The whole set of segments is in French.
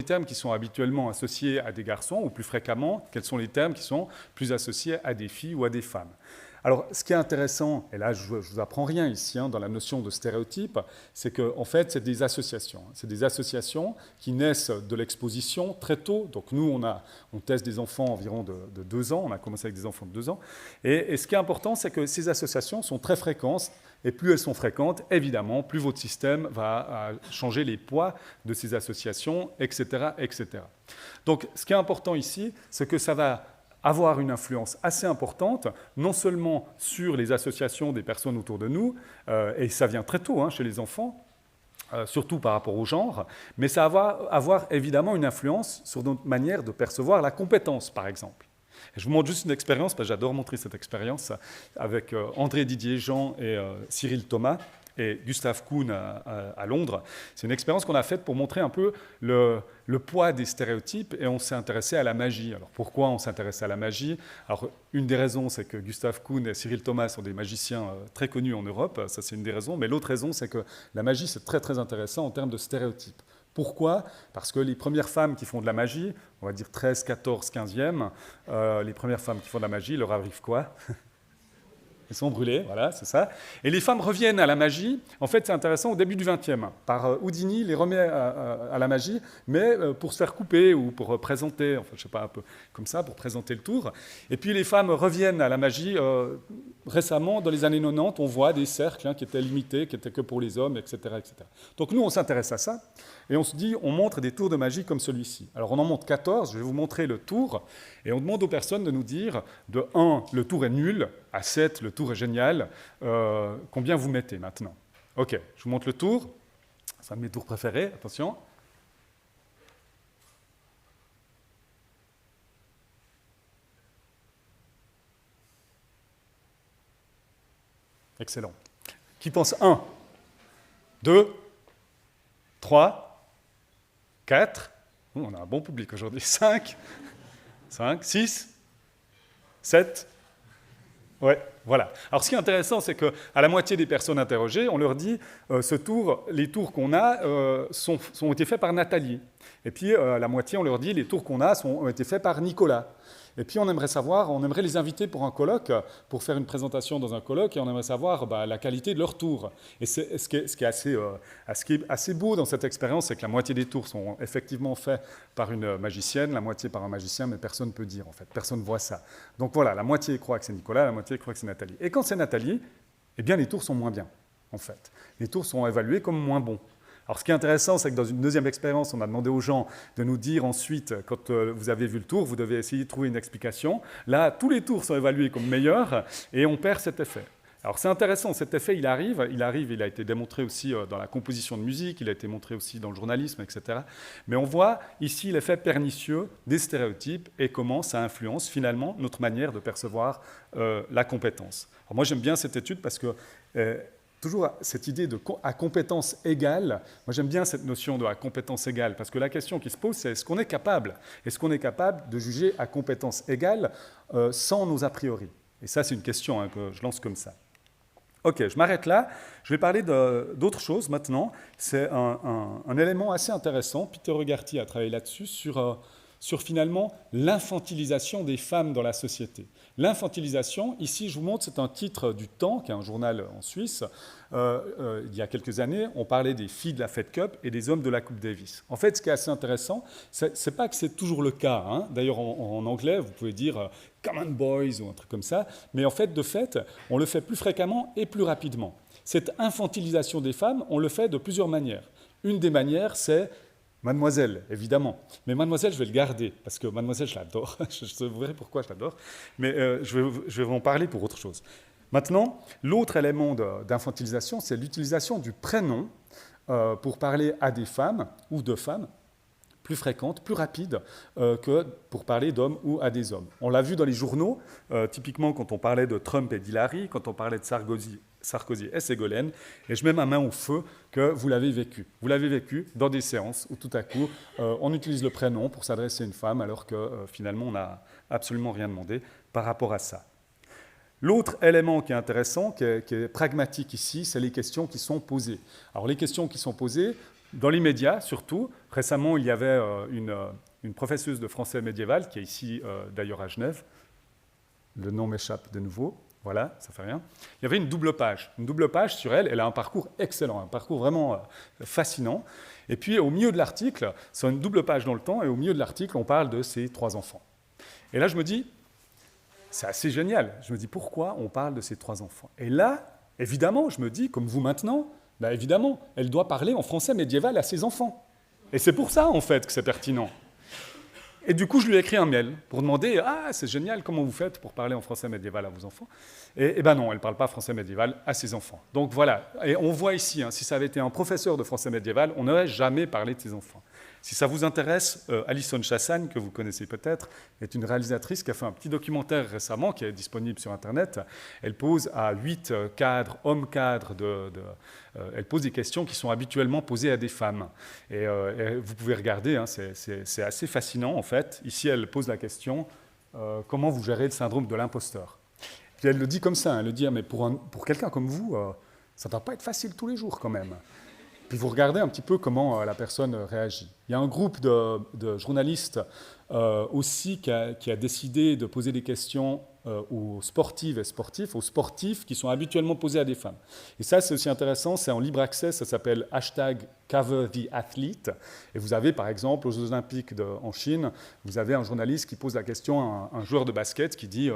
termes qui sont habituellement associés à des garçons, ou plus fréquemment, quels sont les termes qui sont plus associés à des filles ou à des femmes. Alors, ce qui est intéressant, et là je ne vous apprends rien ici dans la notion de stéréotype, c'est qu'en fait, c'est des associations. C'est des associations qui naissent de l'exposition très tôt. Donc nous, on teste des enfants environ de 2 ans, on a commencé avec des enfants de 2 ans. Et ce qui est important, c'est que ces associations sont très fréquentes, et plus elles sont fréquentes, évidemment, plus votre système va changer les poids de ces associations, etc., etc. Donc, ce qui est important ici, c'est que ça va avoir une influence assez importante, non seulement sur les associations des personnes autour de nous, et ça vient très tôt chez les enfants, surtout par rapport au genre, mais ça va avoir évidemment une influence sur notre manière de percevoir la compétence, par exemple. Et je vous montre juste une expérience, parce que j'adore montrer cette expérience, avec André Didier Jean et Cyril Thomas, et Gustav Kuhn à Londres. C'est une expérience qu'on a faite pour montrer un peu le poids des stéréotypes, et on s'est intéressé à la magie. Alors pourquoi on s'est intéressé à la magie? Alors une des raisons, c'est que Gustav Kuhn et Cyril Thomas sont des magiciens très connus en Europe, ça c'est une des raisons, mais l'autre raison, c'est que la magie, c'est très très intéressant en termes de stéréotypes. Pourquoi? Parce que les premières femmes qui font de la magie, on va dire 13, 14, 15e, les premières femmes qui font de la magie, leur arrive quoi? Elles sont brûlées, voilà, c'est ça. Et les femmes reviennent à la magie. En fait, c'est intéressant, au début du XXe, par Houdini, les remet à la magie, mais pour se faire couper ou pour présenter, enfin, je sais pas, un peu comme ça, pour présenter le tour. Et puis les femmes reviennent à la magie. Récemment, dans les années 90, on voit des cercles qui étaient limités, qui étaient que pour les hommes, etc., etc. Donc nous, on s'intéresse à ça, et on se dit, on montre des tours de magie comme celui-ci. Alors on en montre 14, je vais vous montrer le tour, et on demande aux personnes de nous dire, de 1, le tour est nul, à 7, le tour est génial, combien vous mettez maintenant? Ok, je vous montre le tour, c'est un de mes tours préférés, attention. Excellent. Qui pense 1, 2, 3, 4, on a un bon public aujourd'hui, 5, 6, 7, ouais, voilà. Alors ce qui est intéressant, c'est qu'à la moitié des personnes interrogées, on leur dit les tours qu'on a ont été faits par Nathalie. Et puis à la moitié, on leur dit les tours qu'on a ont été faits par Nicolas. Et puis on aimerait les inviter pour un colloque, pour faire une présentation dans un colloque, et on aimerait savoir la qualité de leur tour. Et ce qui est assez beau dans cette expérience, c'est que la moitié des tours sont effectivement faits par une magicienne, la moitié par un magicien, mais personne ne peut dire en fait, personne ne voit ça. Donc voilà, la moitié croit que c'est Nicolas, la moitié croit que c'est Nathalie. Et quand c'est Nathalie, eh bien les tours sont moins bien, en fait. Les tours sont évalués comme moins bons. Alors, ce qui est intéressant, c'est que dans une deuxième expérience, on a demandé aux gens de nous dire ensuite, quand vous avez vu le tour, vous devez essayer de trouver une explication. Là, tous les tours sont évalués comme meilleurs et on perd cet effet. Alors, c'est intéressant, cet effet, il a été démontré aussi dans la composition de musique, il a été montré aussi dans le journalisme, etc. Mais on voit ici l'effet pernicieux des stéréotypes et comment ça influence finalement notre manière de percevoir la compétence. Alors, moi, j'aime bien cette étude parce que toujours cette idée à compétence égale, moi j'aime bien cette notion de à compétence égale, parce que la question qui se pose, c'est est-ce qu'on est capable de juger à compétence égale sans nos a priori? Et ça, c'est une question que je lance comme ça. Ok, je m'arrête là. Je vais parler d'autre chose maintenant. C'est un élément assez intéressant. Peter Regarty a travaillé là-dessus, sur finalement l'infantilisation des femmes dans la société. L'infantilisation, ici je vous montre, c'est un titre du Temps, qui est un journal en Suisse. Il y a quelques années, on parlait des filles de la Fed Cup et des hommes de la Coupe Davis. En fait, ce qui est assez intéressant, c'est pas que c'est toujours le cas. D'ailleurs, en anglais, vous pouvez dire « come on boys » ou un truc comme ça. Mais en fait, on le fait plus fréquemment et plus rapidement. Cette infantilisation des femmes, on le fait de plusieurs manières. Une des manières, c'est Mademoiselle, évidemment. Mais Mademoiselle, je vais le garder, parce que Mademoiselle, je l'adore. Je vous verrai pourquoi je l'adore. Mais je vais vous en parler pour autre chose. Maintenant, l'autre élément d'infantilisation, c'est l'utilisation du prénom pour parler à des femmes ou de femmes plus fréquentes, plus rapides que pour parler d'hommes ou à des hommes. On l'a vu dans les journaux, typiquement quand on parlait de Trump et d'Hillary, quand on parlait de Sarkozy et Ségolène, et je mets ma main au feu que vous l'avez vécu. Vous l'avez vécu dans des séances où tout à coup, on utilise le prénom pour s'adresser à une femme alors que finalement, on n'a absolument rien demandé par rapport à ça. L'autre élément qui est intéressant, qui est pragmatique ici, c'est les questions qui sont posées. Alors les questions qui sont posées, Dans l'immédiat, surtout, récemment, il y avait une professeuse de français médiéval, qui est ici, d'ailleurs, à Genève. Le nom m'échappe de nouveau. Voilà, ça fait rien. Il y avait une double page. Une double page sur elle. Elle a un parcours excellent, un parcours vraiment fascinant. Et puis, au milieu de l'article, c'est une double page dans le temps, et au milieu de l'article, on parle de ses 3 enfants. Et là, je me dis, c'est assez génial. Je me dis, pourquoi on parle de ses 3 enfants? Et là, évidemment, je me dis, comme vous maintenant, ben évidemment, elle doit parler en français médiéval à ses enfants. Et c'est pour ça, en fait, que c'est pertinent. Et du coup, je lui ai écrit un mail pour demander « Ah, c'est génial, comment vous faites pour parler en français médiéval à vos enfants ?» Et ben non, elle ne parle pas français médiéval à ses enfants. Donc voilà, et on voit ici, si ça avait été un professeur de français médiéval, on n'aurait jamais parlé de ses enfants. Si ça vous intéresse, Alison Chassagne, que vous connaissez peut-être, est une réalisatrice qui a fait un petit documentaire récemment, qui est disponible sur Internet. Elle pose à 8 cadres, hommes cadres, elle pose des questions qui sont habituellement posées à des femmes. Et vous pouvez regarder, c'est assez fascinant en fait. Ici, elle pose la question comment vous gérez le syndrome de l'imposteur? Puis elle le dit comme ça, elle le dit mais pour quelqu'un comme vous, ça ne doit pas être facile tous les jours quand même. Puis vous regardez un petit peu comment la personne réagit. Il y a un groupe de journalistes aussi qui a décidé de poser des questions aux sportives et sportifs, aux sportifs qui sont habituellement posés à des femmes. Et ça, c'est aussi intéressant, c'est en libre accès, ça s'appelle #CoverTheAthlete. Et vous avez, par exemple, aux Jeux Olympiques en Chine, vous avez un journaliste qui pose la question à un joueur de basket qui dit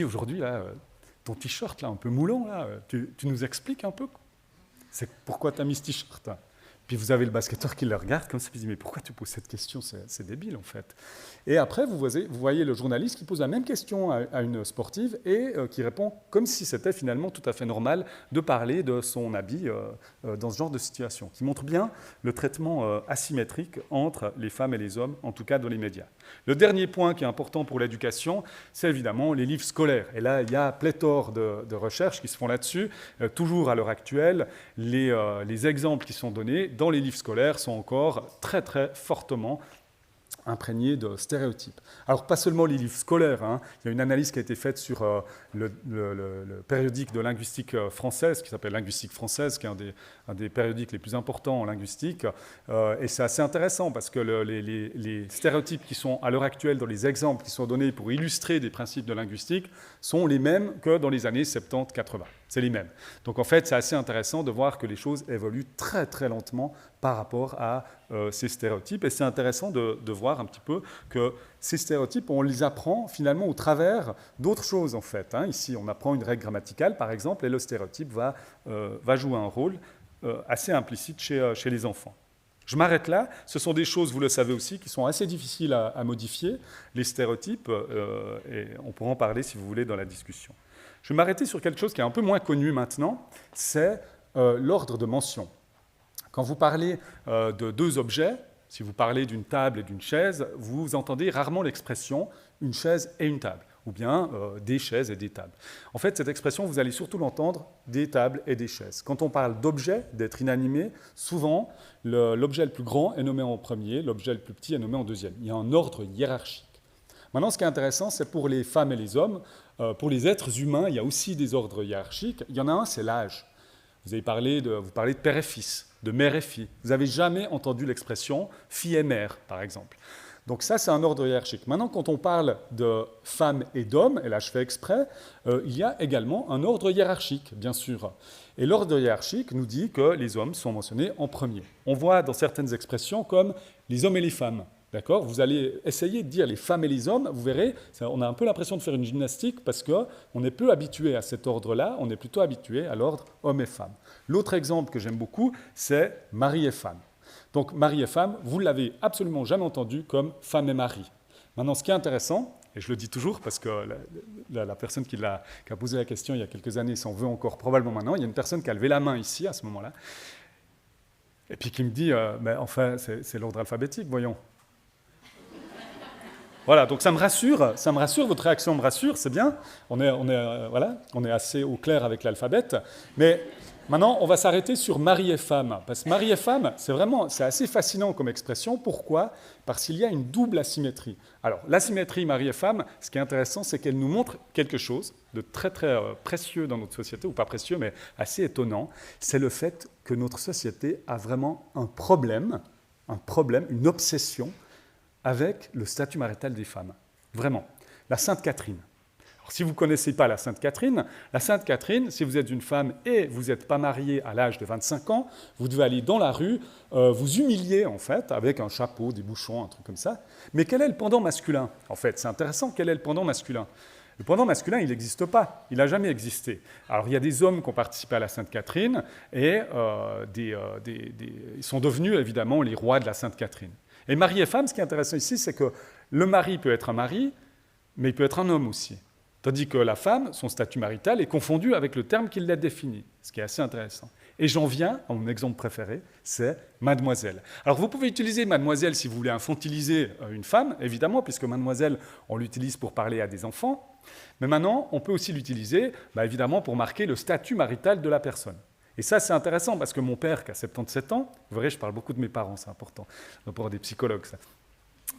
aujourd'hui, là, ton t-shirt, là, un peu moulant, là, tu nous expliques un peu c'est pourquoi tu as mis ce t-shirt? Puis vous avez le basketteur qui le regarde comme ça, puis il dit mais pourquoi tu poses cette question? C'est débile en fait. Et après, vous voyez le journaliste qui pose la même question à une sportive et qui répond comme si c'était finalement tout à fait normal de parler de son habit dans ce genre de situation, qui montre bien le traitement asymétrique entre les femmes et les hommes, en tout cas dans les médias. Le dernier point qui est important pour l'éducation, c'est évidemment les livres scolaires. Et là, il y a pléthore de recherches qui se font là-dessus. Toujours à l'heure actuelle, les exemples qui sont donnés dans les livres scolaires sont encore très très fortement imprégnés de stéréotypes. Alors pas seulement les livres scolaires, il y a une analyse qui a été faite sur le périodique de linguistique française, qui s'appelle Linguistique française, qui est un des périodiques les plus importants en linguistique, et c'est assez intéressant parce que les stéréotypes qui sont à l'heure actuelle dans les exemples qui sont donnés pour illustrer des principes de linguistique sont les mêmes que dans les années 70-80. C'est les mêmes. Donc en fait, c'est assez intéressant de voir que les choses évoluent très très lentement par rapport à ces stéréotypes. Et c'est intéressant de voir un petit peu que ces stéréotypes, on les apprend finalement au travers d'autres choses en fait. Ici, on apprend une règle grammaticale par exemple, et le stéréotype va jouer un rôle assez implicite chez les enfants. Je m'arrête là. Ce sont des choses, vous le savez aussi, qui sont assez difficiles à modifier, les stéréotypes, et on pourra en parler si vous voulez dans la discussion. Je vais m'arrêter sur quelque chose qui est un peu moins connu maintenant, c'est l'ordre de mention. Quand vous parlez de 2 objets, si vous parlez d'une table et d'une chaise, vous entendez rarement l'expression « une chaise et une table » ou bien des chaises et des tables. En fait, cette expression, vous allez surtout l'entendre des tables et des chaises. Quand on parle d'objet, d'être inanimé, souvent, l'objet le plus grand est nommé en premier, l'objet le plus petit est nommé en deuxième. Il y a un ordre hiérarchique. Maintenant, ce qui est intéressant, c'est pour les femmes et les hommes. Pour les êtres humains, il y a aussi des ordres hiérarchiques. Il y en a un, c'est l'âge. Vous parlez de père et fils, de mère et fille. Vous n'avez jamais entendu l'expression fille et mère, par exemple. Donc ça, c'est un ordre hiérarchique. Maintenant, quand on parle de femmes et d'hommes, et là je fais exprès, il y a également un ordre hiérarchique, bien sûr. Et l'ordre hiérarchique nous dit que les hommes sont mentionnés en premier. On voit dans certaines expressions comme les hommes et les femmes. D'accord? Vous allez essayer de dire les femmes et les hommes, vous verrez, on a un peu l'impression de faire une gymnastique parce qu'on est peu habitué à cet ordre-là, on est plutôt habitué à l'ordre hommes et femmes. L'autre exemple que j'aime beaucoup, c'est mari et femme. Donc mari et femme, vous ne l'avez absolument jamais entendu comme femme et mari. Maintenant, ce qui est intéressant, et je le dis toujours parce que la personne qui a posé la question il y a quelques années s'en veut encore probablement maintenant, il y a une personne qui a levé la main ici à ce moment-là, et puis qui me dit mais enfin, c'est l'ordre alphabétique, voyons. Voilà, donc ça me rassure, votre réaction me rassure, c'est bien, on est assez au clair avec l'alphabet, mais Maintenant, on va s'arrêter sur mari et femme. Parce que mari et femme, c'est assez fascinant comme expression. Pourquoi? Parce qu'il y a une double asymétrie. Alors, l'asymétrie mari et femme, ce qui est intéressant, c'est qu'elle nous montre quelque chose de très, très précieux dans notre société, ou pas précieux, mais assez étonnant. C'est le fait que notre société a vraiment un problème, une obsession avec le statut marital des femmes. Vraiment. La Sainte Catherine. Alors, si vous ne connaissez pas la Sainte Catherine, si vous êtes une femme et vous n'êtes pas mariée à l'âge de 25 ans, vous devez aller dans la rue, vous humilier en fait, avec un chapeau, des bouchons, un truc comme ça. Mais quel est le pendant masculin? En fait, c'est intéressant, quel est le pendant masculin? Le pendant masculin, il n'existe pas, il n'a jamais existé. Alors, il y a des hommes qui ont participé à la Sainte Catherine et ils sont devenus évidemment les rois de la Sainte Catherine. Et mari et femme, ce qui est intéressant ici, c'est que le mari peut être un mari, mais il peut être un homme aussi. Tandis que la femme, son statut marital est confondu avec le terme qui l'a défini, ce qui est assez intéressant. Et j'en viens à mon exemple préféré, c'est mademoiselle. Alors vous pouvez utiliser mademoiselle si vous voulez infantiliser une femme, évidemment, puisque mademoiselle, on l'utilise pour parler à des enfants. Mais maintenant, on peut aussi l'utiliser, évidemment, pour marquer le statut marital de la personne. Et ça, c'est intéressant, parce que mon père, qui a 77 ans, vous verrez, je parle beaucoup de mes parents, c'est important, pour des psychologues, ça.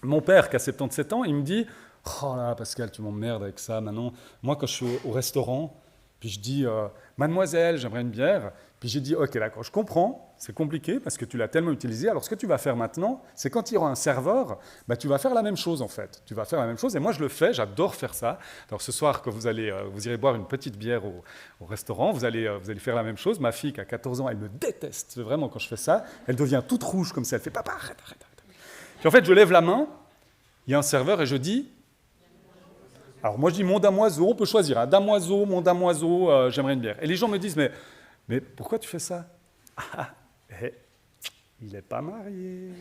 Mon père, qui a 77 ans, il me dit « Oh là, Pascal, tu m'emmerdes avec ça, maintenant. Moi, quand je suis au restaurant, puis je dis « Mademoiselle, j'aimerais une bière. » Puis j'ai dit « Ok, d'accord, je comprends, c'est compliqué parce que tu l'as tellement utilisé. Alors, ce que tu vas faire maintenant, c'est quand il y aura un serveur, tu vas faire la même chose, en fait. Tu vas faire la même chose, et moi, je le fais, j'adore faire ça. Alors, ce soir, quand vous irez boire une petite bière au restaurant, vous allez faire la même chose. Ma fille, qui a 14 ans, elle me déteste vraiment quand je fais ça. Elle devient toute rouge comme ça. Elle fait « Papa, arrête. » Puis en fait, je lève la main, il y a un serveur, et je dis... Alors moi je dis mon damoiseau, on peut choisir, hein, damoiseau, mon damoiseau, j'aimerais une bière. Et les gens me disent, mais pourquoi tu fais ça? Il n'est pas marié.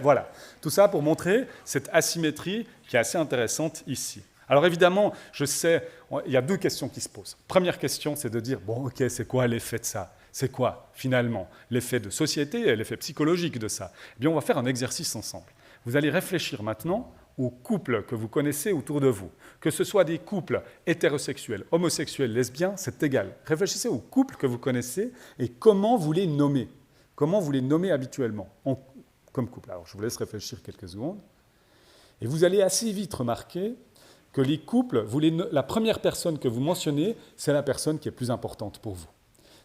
Voilà, tout ça pour montrer cette asymétrie qui est assez intéressante ici. Alors évidemment, je sais, il y a deux questions qui se posent. Première question, c'est de dire, bon ok, c'est quoi l'effet de ça? C'est quoi finalement l'effet de société et l'effet psychologique de ça? Eh bien on va faire un exercice ensemble. Vous allez réfléchir maintenant aux couples que vous connaissez autour de vous. Que ce soit des couples hétérosexuels, homosexuels, lesbiens, c'est égal. Réfléchissez aux couples que vous connaissez et comment vous les nommez. Comment vous les nommez habituellement comme couple. Alors, je vous laisse réfléchir quelques secondes. Et vous allez assez vite remarquer que les couples, la première personne que vous mentionnez, c'est la personne qui est plus importante pour vous.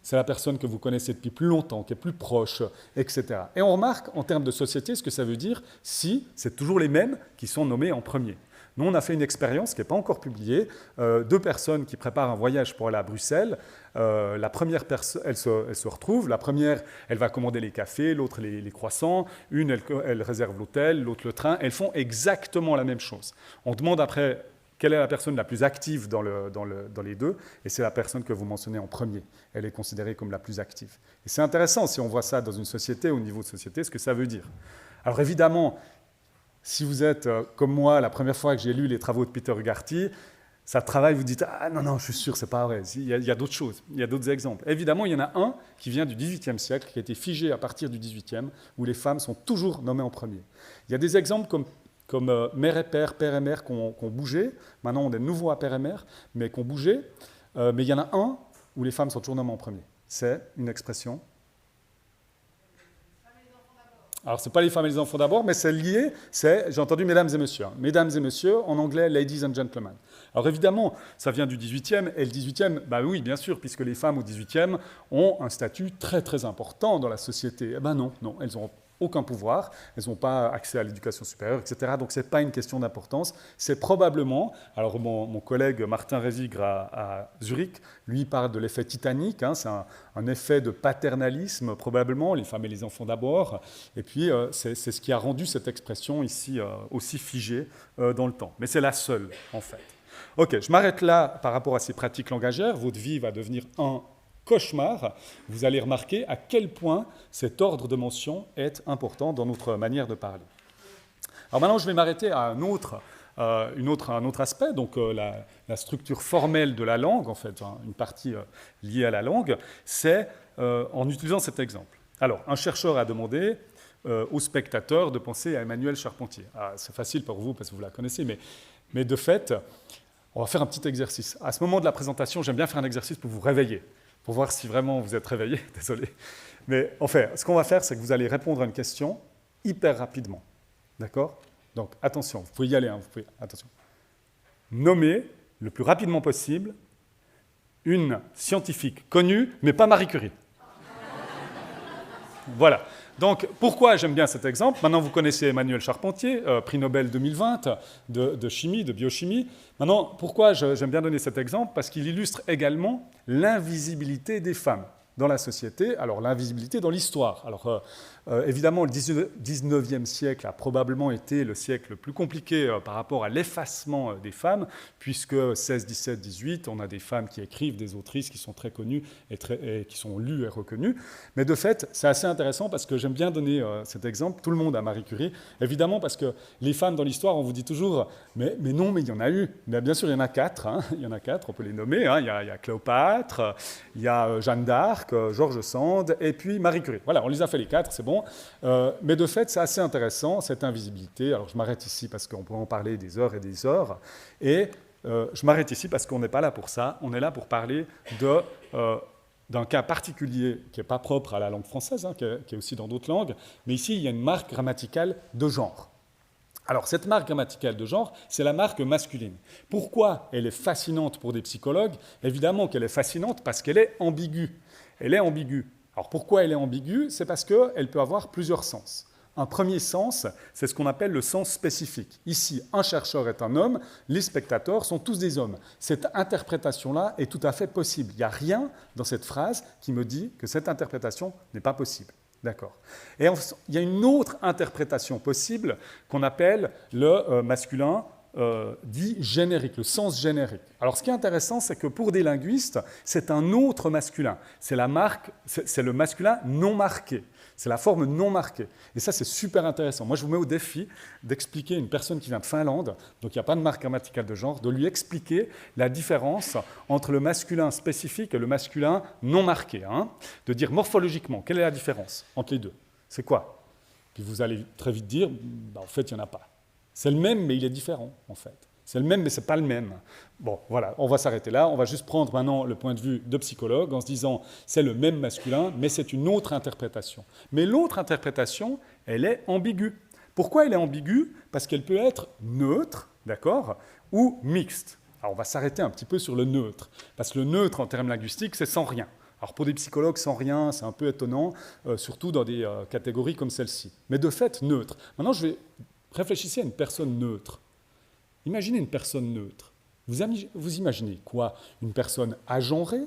C'est la personne que vous connaissez depuis plus longtemps, qui est plus proche, etc. Et on remarque, en termes de société, ce que ça veut dire si c'est toujours les mêmes qui sont nommés en premier. Nous, on a fait une expérience qui n'est pas encore publiée. Deux personnes qui préparent un voyage pour aller à Bruxelles. La première personne, elle se retrouve. La première, elle va commander les cafés, l'autre les croissants. Une, elle réserve l'hôtel, l'autre le train. Elles font exactement la même chose. On demande après... Quelle est la personne la plus active dans les deux? Et c'est la personne que vous mentionnez en premier. Elle est considérée comme la plus active. Et c'est intéressant, si on voit ça dans une société, au niveau de société, ce que ça veut dire. Alors évidemment, si vous êtes comme moi, la première fois que j'ai lu les travaux de Peter Garty, ça travaille, vous dites « Ah non, je suis sûr, c'est pas vrai. Il y a d'autres choses, il y a d'autres exemples. » Évidemment, il y en a un qui vient du XVIIIe siècle, qui a été figé à partir du XVIIIe, où les femmes sont toujours nommées en premier. Il y a des exemples comme mère et père et mère qui ont bougé. Maintenant, on est de nouveau à père et mère, mais qui ont bougé. Mais il y en a un où les femmes sont toujours nommées en premier. C'est une expression. Alors, ce n'est pas les femmes et les enfants d'abord, mais c'est lié. J'ai entendu mesdames et messieurs. Mesdames et messieurs, en anglais, ladies and gentlemen. Alors évidemment, ça vient du XVIIIe, et le XVIIIe, oui, bien sûr, puisque les femmes au XVIIIe ont un statut très très important dans la société. Non, elles ont aucun pouvoir, elles n'ont pas accès à l'éducation supérieure, etc. Donc, ce n'est pas une question d'importance. C'est probablement... Alors, mon collègue Martin Rézigre à Zurich, lui, parle de l'effet Titanic. Hein, c'est un effet de paternalisme, probablement, les femmes et les enfants d'abord. Et puis, c'est ce qui a rendu cette expression ici aussi figée dans le temps. Mais c'est la seule, en fait. Ok, je m'arrête là par rapport à ces pratiques langagères. Votre vie va devenir un cauchemar. Vous allez remarquer à quel point cet ordre de mention est important dans notre manière de parler. Alors maintenant, je vais m'arrêter à un autre aspect, donc la structure formelle de la langue, en fait, une partie liée à la langue, c'est en utilisant cet exemple. Alors, un chercheur a demandé aux spectateurs de penser à Emmanuelle Charpentier. C'est facile pour vous parce que vous la connaissez, mais de fait, on va faire un petit exercice. À ce moment de la présentation, j'aime bien faire un exercice pour vous réveiller. pour voir si vraiment vous êtes réveillé, désolé. Mais en fait, ce qu'on va faire, c'est que vous allez répondre à une question hyper rapidement. D'accord? Donc, attention, vous pouvez y aller, hein, attention. Nommez le plus rapidement possible une scientifique connue, mais pas Marie Curie. Voilà. Donc, pourquoi j'aime bien cet exemple? Maintenant, vous connaissez Emmanuel Charpentier, prix Nobel 2020 de chimie, de biochimie. Maintenant, pourquoi j'aime bien donner cet exemple? Parce qu'il illustre également l'invisibilité des femmes dans la société, alors l'invisibilité dans l'histoire. Alors, évidemment, le 19e siècle a probablement été le siècle le plus compliqué par rapport à l'effacement des femmes, puisque 16, 17, 18, on a des femmes qui écrivent, des autrices qui sont très connues et qui sont lues et reconnues. Mais de fait, c'est assez intéressant parce que j'aime bien donner cet exemple. Tout le monde a Marie Curie, évidemment, parce que les femmes dans l'histoire, on vous dit toujours, mais non, mais il y en a eu. Mais bien sûr, il y en a 4. Hein, il y en a 4, on peut les nommer. Hein, il y a Cléopâtre, il y a Jeanne d'Arc, George Sand, et puis Marie Curie. Voilà, on les a fait les 4, c'est bon. Mais de fait, c'est assez intéressant, cette invisibilité. Alors, je m'arrête ici parce qu'on pourrait en parler des heures et des heures. Et je m'arrête ici parce qu'on n'est pas là pour ça. On est là pour parler d'un cas particulier qui n'est pas propre à la langue française, hein, qui est aussi dans d'autres langues. Mais ici, il y a une marque grammaticale de genre. Alors, cette marque grammaticale de genre, c'est la marque masculine. Pourquoi elle est fascinante pour des psychologues? Évidemment qu'elle est fascinante parce qu'elle est ambiguë. Elle est ambiguë. Alors, pourquoi elle est ambiguë? C'est parce qu'elle peut avoir plusieurs sens. Un premier sens, c'est ce qu'on appelle le sens spécifique. Ici, un chercheur est un homme, les spectateurs sont tous des hommes. Cette interprétation-là est tout à fait possible. Il n'y a rien dans cette phrase qui me dit que cette interprétation n'est pas possible. D'accord. Et il y a une autre interprétation possible qu'on appelle le masculin dit générique, le sens générique. Alors, ce qui est intéressant, c'est que pour des linguistes, c'est un autre masculin. C'est le masculin non marqué. C'est la forme non marquée. Et ça, c'est super intéressant. Moi, je vous mets au défi d'expliquer à une personne qui vient de Finlande, donc il n'y a pas de marque grammaticale de genre, de lui expliquer la différence entre le masculin spécifique et le masculin non marqué. Hein, de dire morphologiquement, quelle est la différence entre les deux? C'est quoi? Puis vous allez très vite dire, en fait, il n'y en a pas. C'est le même, mais il est différent, en fait. C'est le même, mais ce n'est pas le même. Bon, voilà, on va s'arrêter là. On va juste prendre maintenant le point de vue de psychologue en se disant c'est le même masculin, mais c'est une autre interprétation. Mais l'autre interprétation, elle est ambiguë. Pourquoi elle est ambiguë? Parce qu'elle peut être neutre, d'accord, ou mixte. Alors, on va s'arrêter un petit peu sur le neutre. Parce que le neutre, en termes linguistiques, c'est sans rien. Alors, pour des psychologues, sans rien, c'est un peu étonnant, surtout dans des catégories comme celle-ci. Mais de fait, neutre. Maintenant, réfléchissez à une personne neutre. Imaginez une personne neutre. Vous imaginez quoi? Une personne agenrée,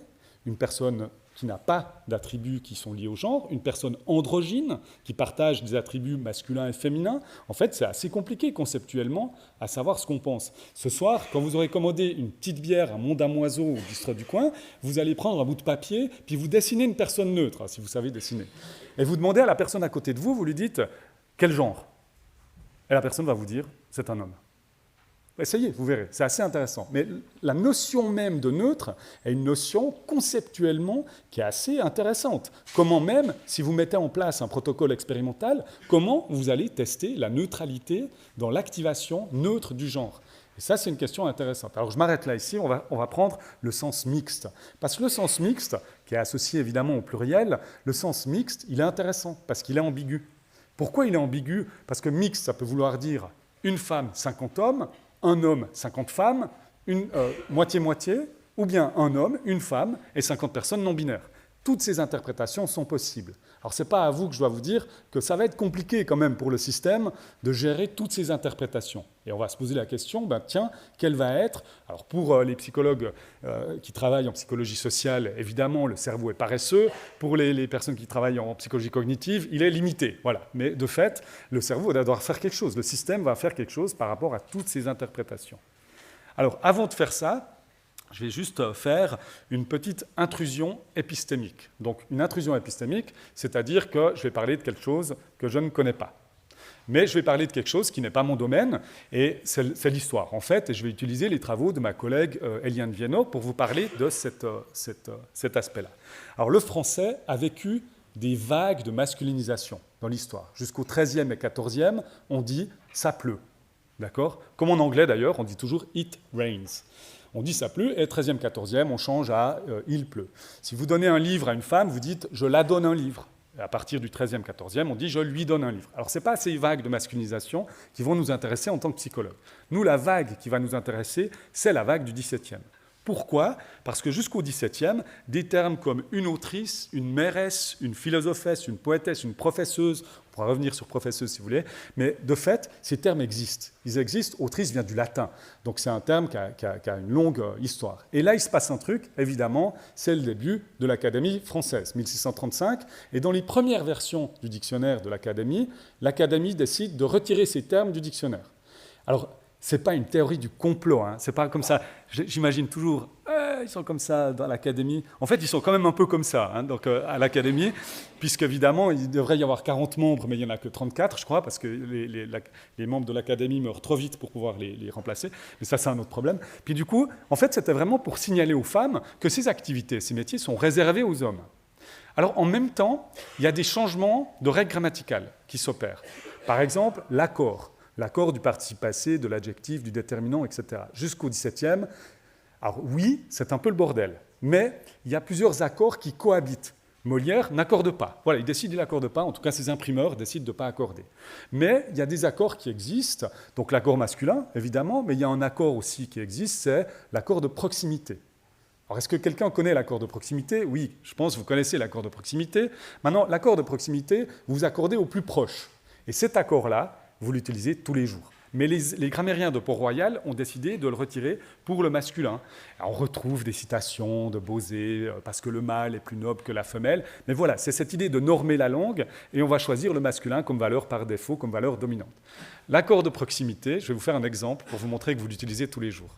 une personne qui n'a pas d'attributs qui sont liés au genre, une personne androgyne qui partage des attributs masculins et féminins. En fait, c'est assez compliqué conceptuellement à savoir ce qu'on pense. Ce soir, quand vous aurez commandé une petite bière à Mont-Damoiseau au bistrot du coin, vous allez prendre un bout de papier, puis vous dessinez une personne neutre, si vous savez dessiner. Et vous demandez à la personne à côté de vous, vous lui dites « quel genre ?» Et la personne va vous dire « c'est un homme ». Essayez, vous verrez, c'est assez intéressant. Mais la notion même de neutre est une notion conceptuellement qui est assez intéressante. Comment même, si vous mettez en place un protocole expérimental, comment vous allez tester la neutralité dans l'activation neutre du genre? Et ça, c'est une question intéressante. Alors, je m'arrête là ici, on va prendre le sens mixte. Parce que le sens mixte, qui est associé évidemment au pluriel, le sens mixte, il est intéressant parce qu'il est ambigu. Pourquoi il est ambigu? Parce que mixte, ça peut vouloir dire une femme, 50 hommes, un homme, 50 femmes, moitié-moitié, ou bien un homme, une femme et 50 personnes non binaires. Toutes ces interprétations sont possibles. Alors, ce n'est pas à vous que je dois vous dire que ça va être compliqué quand même pour le système de gérer toutes ces interprétations. Et on va se poser la question, tiens, quelle va être... Alors, pour les psychologues qui travaillent en psychologie sociale, évidemment, le cerveau est paresseux. Pour les personnes qui travaillent en psychologie cognitive, il est limité. Voilà. Mais de fait, le cerveau va devoir faire quelque chose. Le système va faire quelque chose par rapport à toutes ces interprétations. Alors, avant de faire ça, je vais juste faire une petite intrusion épistémique. Donc, une intrusion épistémique, c'est-à-dire que je vais parler de quelque chose que je ne connais pas. Mais je vais parler de quelque chose qui n'est pas mon domaine, et c'est l'histoire, en fait, et je vais utiliser les travaux de ma collègue Eliane Viennot pour vous parler de cet aspect-là. Alors, le français a vécu des vagues de masculinisation dans l'histoire. Jusqu'au XIIIe et XIVe, on dit « ça pleut ». D'accord? Comme en anglais, d'ailleurs, on dit toujours « it rains ». On dit ça pleut, et 13e, 14e, on change à il pleut. Si vous donnez un livre à une femme, vous dites je la donne un livre. Et à partir du 13e, 14e, on dit je lui donne un livre. Alors ce n'est pas ces vagues de masculinisation qui vont nous intéresser en tant que psychologue. Nous, la vague qui va nous intéresser, c'est la vague du 17e. Pourquoi ? Parce que jusqu'au XVIIe, des termes comme une autrice, une mairesse, une philosophesse, une poétesse, une professeuse, on pourra revenir sur professeuse si vous voulez, mais de fait, ces termes existent. Ils existent, autrice vient du latin, donc c'est un terme qui a une longue histoire. Et là, il se passe un truc, évidemment, c'est le début de l'Académie française, 1635, et dans les premières versions du dictionnaire de l'Académie décide de retirer ces termes du dictionnaire. Alors, ce n'est pas une théorie du complot, hein. C'est pas comme ça. J'imagine toujours, ils sont comme ça dans l'Académie. En fait, ils sont quand même un peu comme ça, hein, donc, à l'Académie, puisqu'évidemment, il devrait y avoir 40 membres, mais il n'y en a que 34, je crois, parce que les membres de l'Académie meurent trop vite pour pouvoir les remplacer. Mais ça, c'est un autre problème. Puis du coup, en fait, c'était vraiment pour signaler aux femmes que ces activités, ces métiers sont réservés aux hommes. Alors, en même temps, il y a des changements de règles grammaticales qui s'opèrent. Par exemple, l'accord. L'accord du participe passé, de l'adjectif, du déterminant, etc. Jusqu'au XVIIe, alors oui, c'est un peu le bordel, mais il y a plusieurs accords qui cohabitent. Molière n'accorde pas. Voilà, il décide qu'il n'accorde pas, en tout cas ses imprimeurs décident de ne pas accorder. Mais il y a des accords qui existent, donc l'accord masculin, évidemment, mais il y a un accord aussi qui existe, c'est l'accord de proximité. Alors, est-ce que quelqu'un connaît l'accord de proximité ? Oui, je pense que vous connaissez l'accord de proximité. Maintenant, l'accord de proximité, vous vous accordez au plus proche. Et cet accord-là, vous l'utilisez tous les jours. Mais les grammairiens de Port-Royal ont décidé de le retirer pour le masculin. Alors, on retrouve des citations de Bosé, parce que le mâle est plus noble que la femelle. Mais voilà, c'est cette idée de normer la langue, et on va choisir le masculin comme valeur par défaut, comme valeur dominante. L'accord de proximité, je vais vous faire un exemple pour vous montrer que vous l'utilisez tous les jours.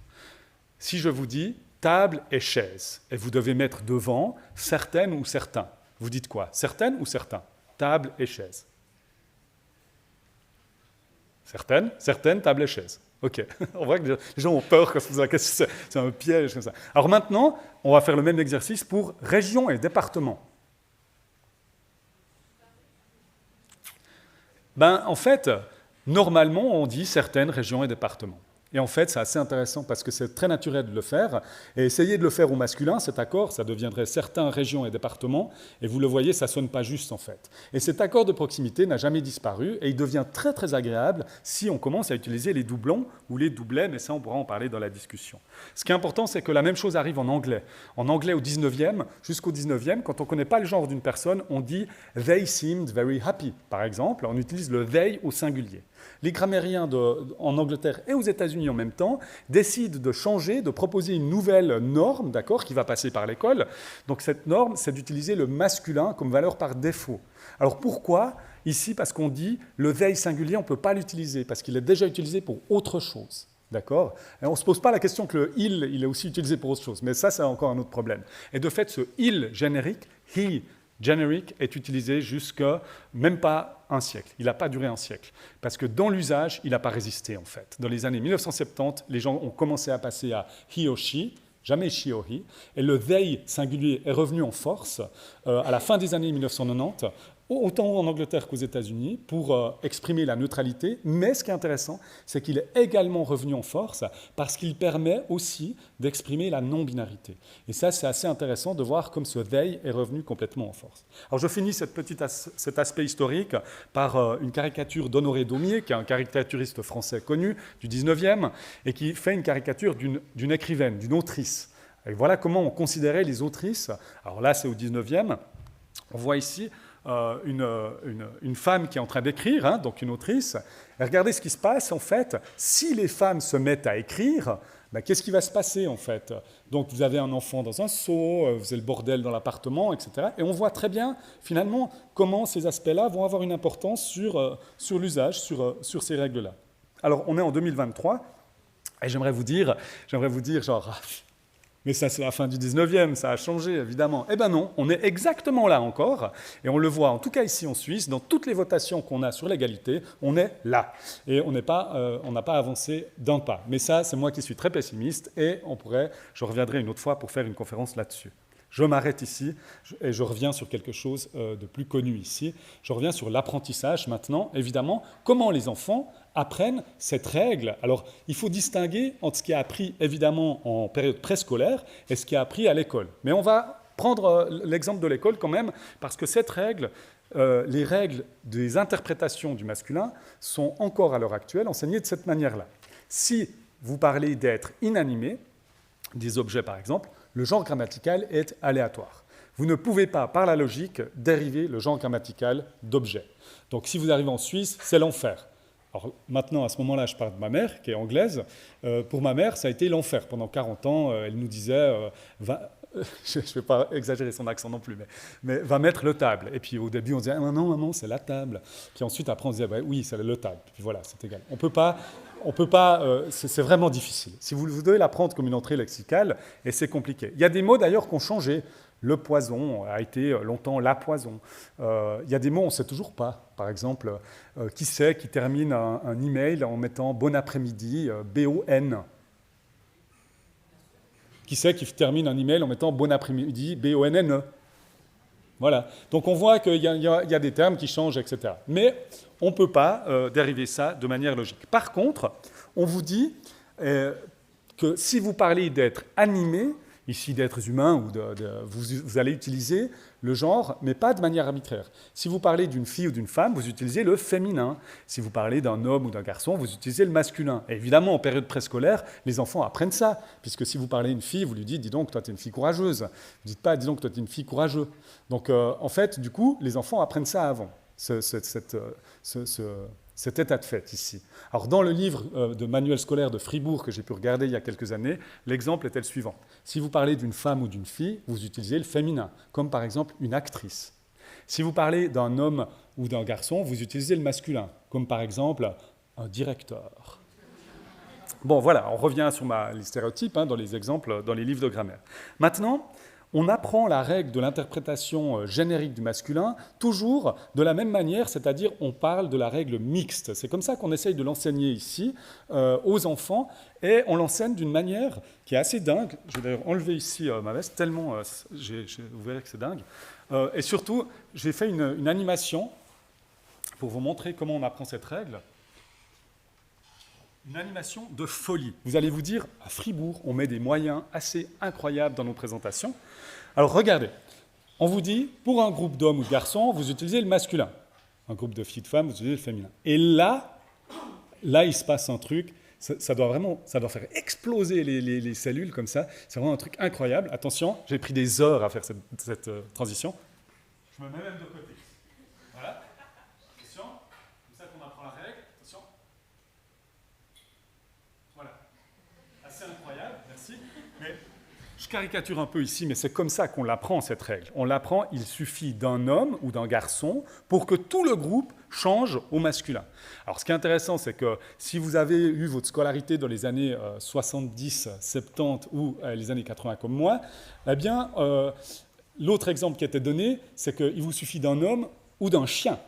Si je vous dis table et chaise, et vous devez mettre devant certaines ou certains, vous dites quoi ? Certaines ou certains ? Table et chaise. Certaines, table et chaise. Ok, on voit que les gens ont peur quand on se pose la question, c'est un piège comme ça. Alors maintenant, on va faire le même exercice pour région et département. En fait, normalement, on dit certaines régions et départements. Et en fait, c'est assez intéressant parce que c'est très naturel de le faire. Et essayer de le faire au masculin, cet accord, ça deviendrait certains régions et départements. Et vous le voyez, ça ne sonne pas juste en fait. Et cet accord de proximité n'a jamais disparu et il devient très très agréable si on commence à utiliser les doublons ou les doublets, mais ça on pourra en parler dans la discussion. Ce qui est important, c'est que la même chose arrive en anglais. En anglais au 19e, jusqu'au 19e, quand on ne connaît pas le genre d'une personne, on dit « they seemed very happy ». Par exemple, on utilise le « they » au singulier. Les grammairiens en Angleterre et aux États-Unis en même temps décident de changer, de proposer une nouvelle norme, d'accord, qui va passer par l'école. Donc cette norme, c'est d'utiliser le masculin comme valeur par défaut. Alors pourquoi ? Ici, parce qu'on dit le they singulier, on ne peut pas l'utiliser, parce qu'il est déjà utilisé pour autre chose. D'accord ? Et on ne se pose pas la question que le il est aussi utilisé pour autre chose, mais ça, c'est encore un autre problème. Et de fait, ce il générique, he generic, est utilisé jusqu'à même pas un siècle. Il n'a pas duré un siècle. Parce que dans l'usage, il n'a pas résisté, en fait. Dans les années 1970, les gens ont commencé à passer à he or she, jamais she or he, et le they singulier est revenu en force à la fin des années 1990, autant en Angleterre qu'aux États-Unis, pour exprimer la neutralité. Mais ce qui est intéressant, c'est qu'il est également revenu en force parce qu'il permet aussi d'exprimer la non-binarité. Et ça, c'est assez intéressant de voir comme ce « they » est revenu complètement en force. Alors, je finis cet aspect historique par une caricature d'Honoré Daumier, qui est un caricaturiste français connu du 19e, et qui fait une caricature d'une écrivaine, d'une autrice. Et voilà comment on considérait les autrices. Alors là, c'est au 19e. On voit ici une femme qui est en train d'écrire, hein, donc une autrice. Et regardez ce qui se passe, en fait. Si les femmes se mettent à écrire, qu'est-ce qui va se passer, en fait ? Donc, vous avez un enfant dans un seau, vous avez le bordel dans l'appartement, etc. Et on voit très bien, finalement, comment ces aspects-là vont avoir une importance sur l'usage, sur ces règles-là. Alors, on est en 2023, et j'aimerais vous dire genre... Mais ça, c'est la fin du 19e, ça a changé, évidemment. Eh bien non, on est exactement là encore, et on le voit, en tout cas ici en Suisse, dans toutes les votations qu'on a sur l'égalité, on est là. Et on n'a pas avancé d'un pas. Mais ça, c'est moi qui suis très pessimiste, et je reviendrai une autre fois pour faire une conférence là-dessus. Je m'arrête ici et je reviens sur quelque chose de plus connu ici. Je reviens sur l'apprentissage maintenant. Évidemment, comment les enfants apprennent cette règle. Alors, il faut distinguer entre ce qui est appris évidemment en période préscolaire et ce qui est appris à l'école. Mais on va prendre l'exemple de l'école quand même, parce que cette règle, les règles des interprétations du masculin sont encore à l'heure actuelle enseignées de cette manière-là. Si vous parlez d'être inanimé, des objets par exemple, le genre grammatical est aléatoire. Vous ne pouvez pas, par la logique, dériver le genre grammatical d'objet. Donc si vous arrivez en Suisse, c'est l'enfer. Alors maintenant, à ce moment-là, je parle de ma mère, qui est anglaise. Pour ma mère, ça a été l'enfer. Pendant 40 ans, elle nous disait, je ne vais pas exagérer son accent non plus, mais va mettre le table. Et puis au début, on disait, ah, non, maman, c'est la table. Puis ensuite, après, on disait, bah, oui, c'est le table. Puis voilà, c'est égal. On peut pas, c'est vraiment difficile. Si vous devez l'apprendre comme une entrée lexicale, et c'est compliqué. Il y a des mots d'ailleurs qui ont changé. Le poison a été longtemps la poison. Il y a des mots, on ne sait toujours pas. Par exemple, qui c'est qui termine un email en mettant bon après-midi, B-O-N. Qui c'est qui termine un email en mettant bon après-midi, B-O-N-N-E. Voilà. Donc on voit qu'il y a des termes qui changent, etc. Mais on ne peut pas dériver ça de manière logique. Par contre, on vous dit que si vous parlez d'être animé, ici d'êtres humains, vous allez utiliser le genre, mais pas de manière arbitraire. Si vous parlez d'une fille ou d'une femme, vous utilisez le féminin. Si vous parlez d'un homme ou d'un garçon, vous utilisez le masculin. Et évidemment, en période préscolaire, les enfants apprennent ça, puisque si vous parlez d'une fille, vous lui dites « dis donc, toi, tu es une fille courageuse ». Vous ne dites pas « dis donc, toi, tu es une fille courageux ». Donc, en fait, du coup, les enfants apprennent ça avant, cet état de fait ici. Alors, dans le livre de manuel scolaire de Fribourg que j'ai pu regarder il y a quelques années, l'exemple était le suivant. Si vous parlez d'une femme ou d'une fille, vous utilisez le féminin, comme par exemple une actrice. Si vous parlez d'un homme ou d'un garçon, vous utilisez le masculin, comme par exemple un directeur. Bon, voilà, on revient sur les stéréotypes dans les exemples, dans les livres de grammaire. Maintenant, on apprend la règle de l'interprétation générique du masculin toujours de la même manière, c'est-à-dire on parle de la règle mixte. C'est comme ça qu'on essaye de l'enseigner ici aux enfants, et on l'enseigne d'une manière qui est assez dingue. Je vais d'ailleurs enlever ici ma veste, tellement vous verrez que c'est dingue. Et surtout, j'ai fait une animation pour vous montrer comment on apprend cette règle. Une animation de folie. Vous allez vous dire, à Fribourg, on met des moyens assez incroyables dans nos présentations. Alors regardez, on vous dit, pour un groupe d'hommes ou de garçons, vous utilisez le masculin. Un groupe de filles, de femmes, vous utilisez le féminin. Et là, il se passe un truc, ça doit faire exploser les cellules comme ça. C'est vraiment un truc incroyable. Attention, j'ai pris des heures à faire cette transition. Je me mets même de côté. Voilà. Attention, comme ça qu'on apprend la règle. Attention. Voilà. Assez incroyable, merci. Mais je caricature un peu ici, mais c'est comme ça qu'on l'apprend, cette règle. On l'apprend, il suffit d'un homme ou d'un garçon pour que tout le groupe change au masculin. Alors, ce qui est intéressant, c'est que si vous avez eu votre scolarité dans les années 70, 70 ou les années 80 comme moi, eh bien, l'autre exemple qui était donné, c'est qu'il vous suffit d'un homme ou d'un chien.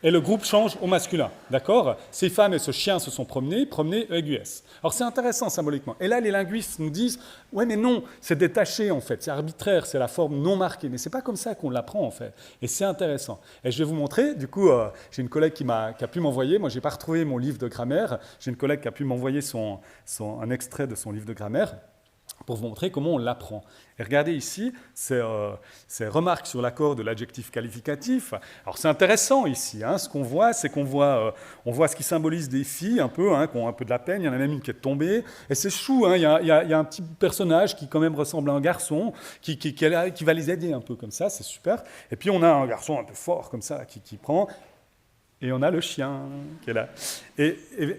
Et le groupe change au masculin, d'accord? Ces femmes et ce chien se sont promenés ES. Alors c'est intéressant symboliquement. Et là, les linguistes nous disent, ouais mais non, c'est détaché en fait, c'est arbitraire, c'est la forme non marquée. Mais c'est pas comme ça qu'on l'apprend en fait. Et c'est intéressant. Et je vais vous montrer, du coup, j'ai une collègue qui a pu m'envoyer, moi j'ai pas retrouvé mon livre de grammaire, j'ai une collègue qui a pu m'envoyer un extrait de son livre de grammaire, pour vous montrer comment on l'apprend. Et regardez ici, ces remarques sur l'accord de l'adjectif qualificatif. Alors c'est intéressant ici, ce qu'on voit, c'est qu'on voit, on voit ce qui symbolise des filles un peu, qui ont un peu de la peine, il y en a même une qui est tombée, et c'est chou, il y a un petit personnage qui quand même ressemble à un garçon, qui va les aider un peu comme ça, c'est super. Et puis on a un garçon un peu fort comme ça, qui prend... Et on a le chien qui est là. Et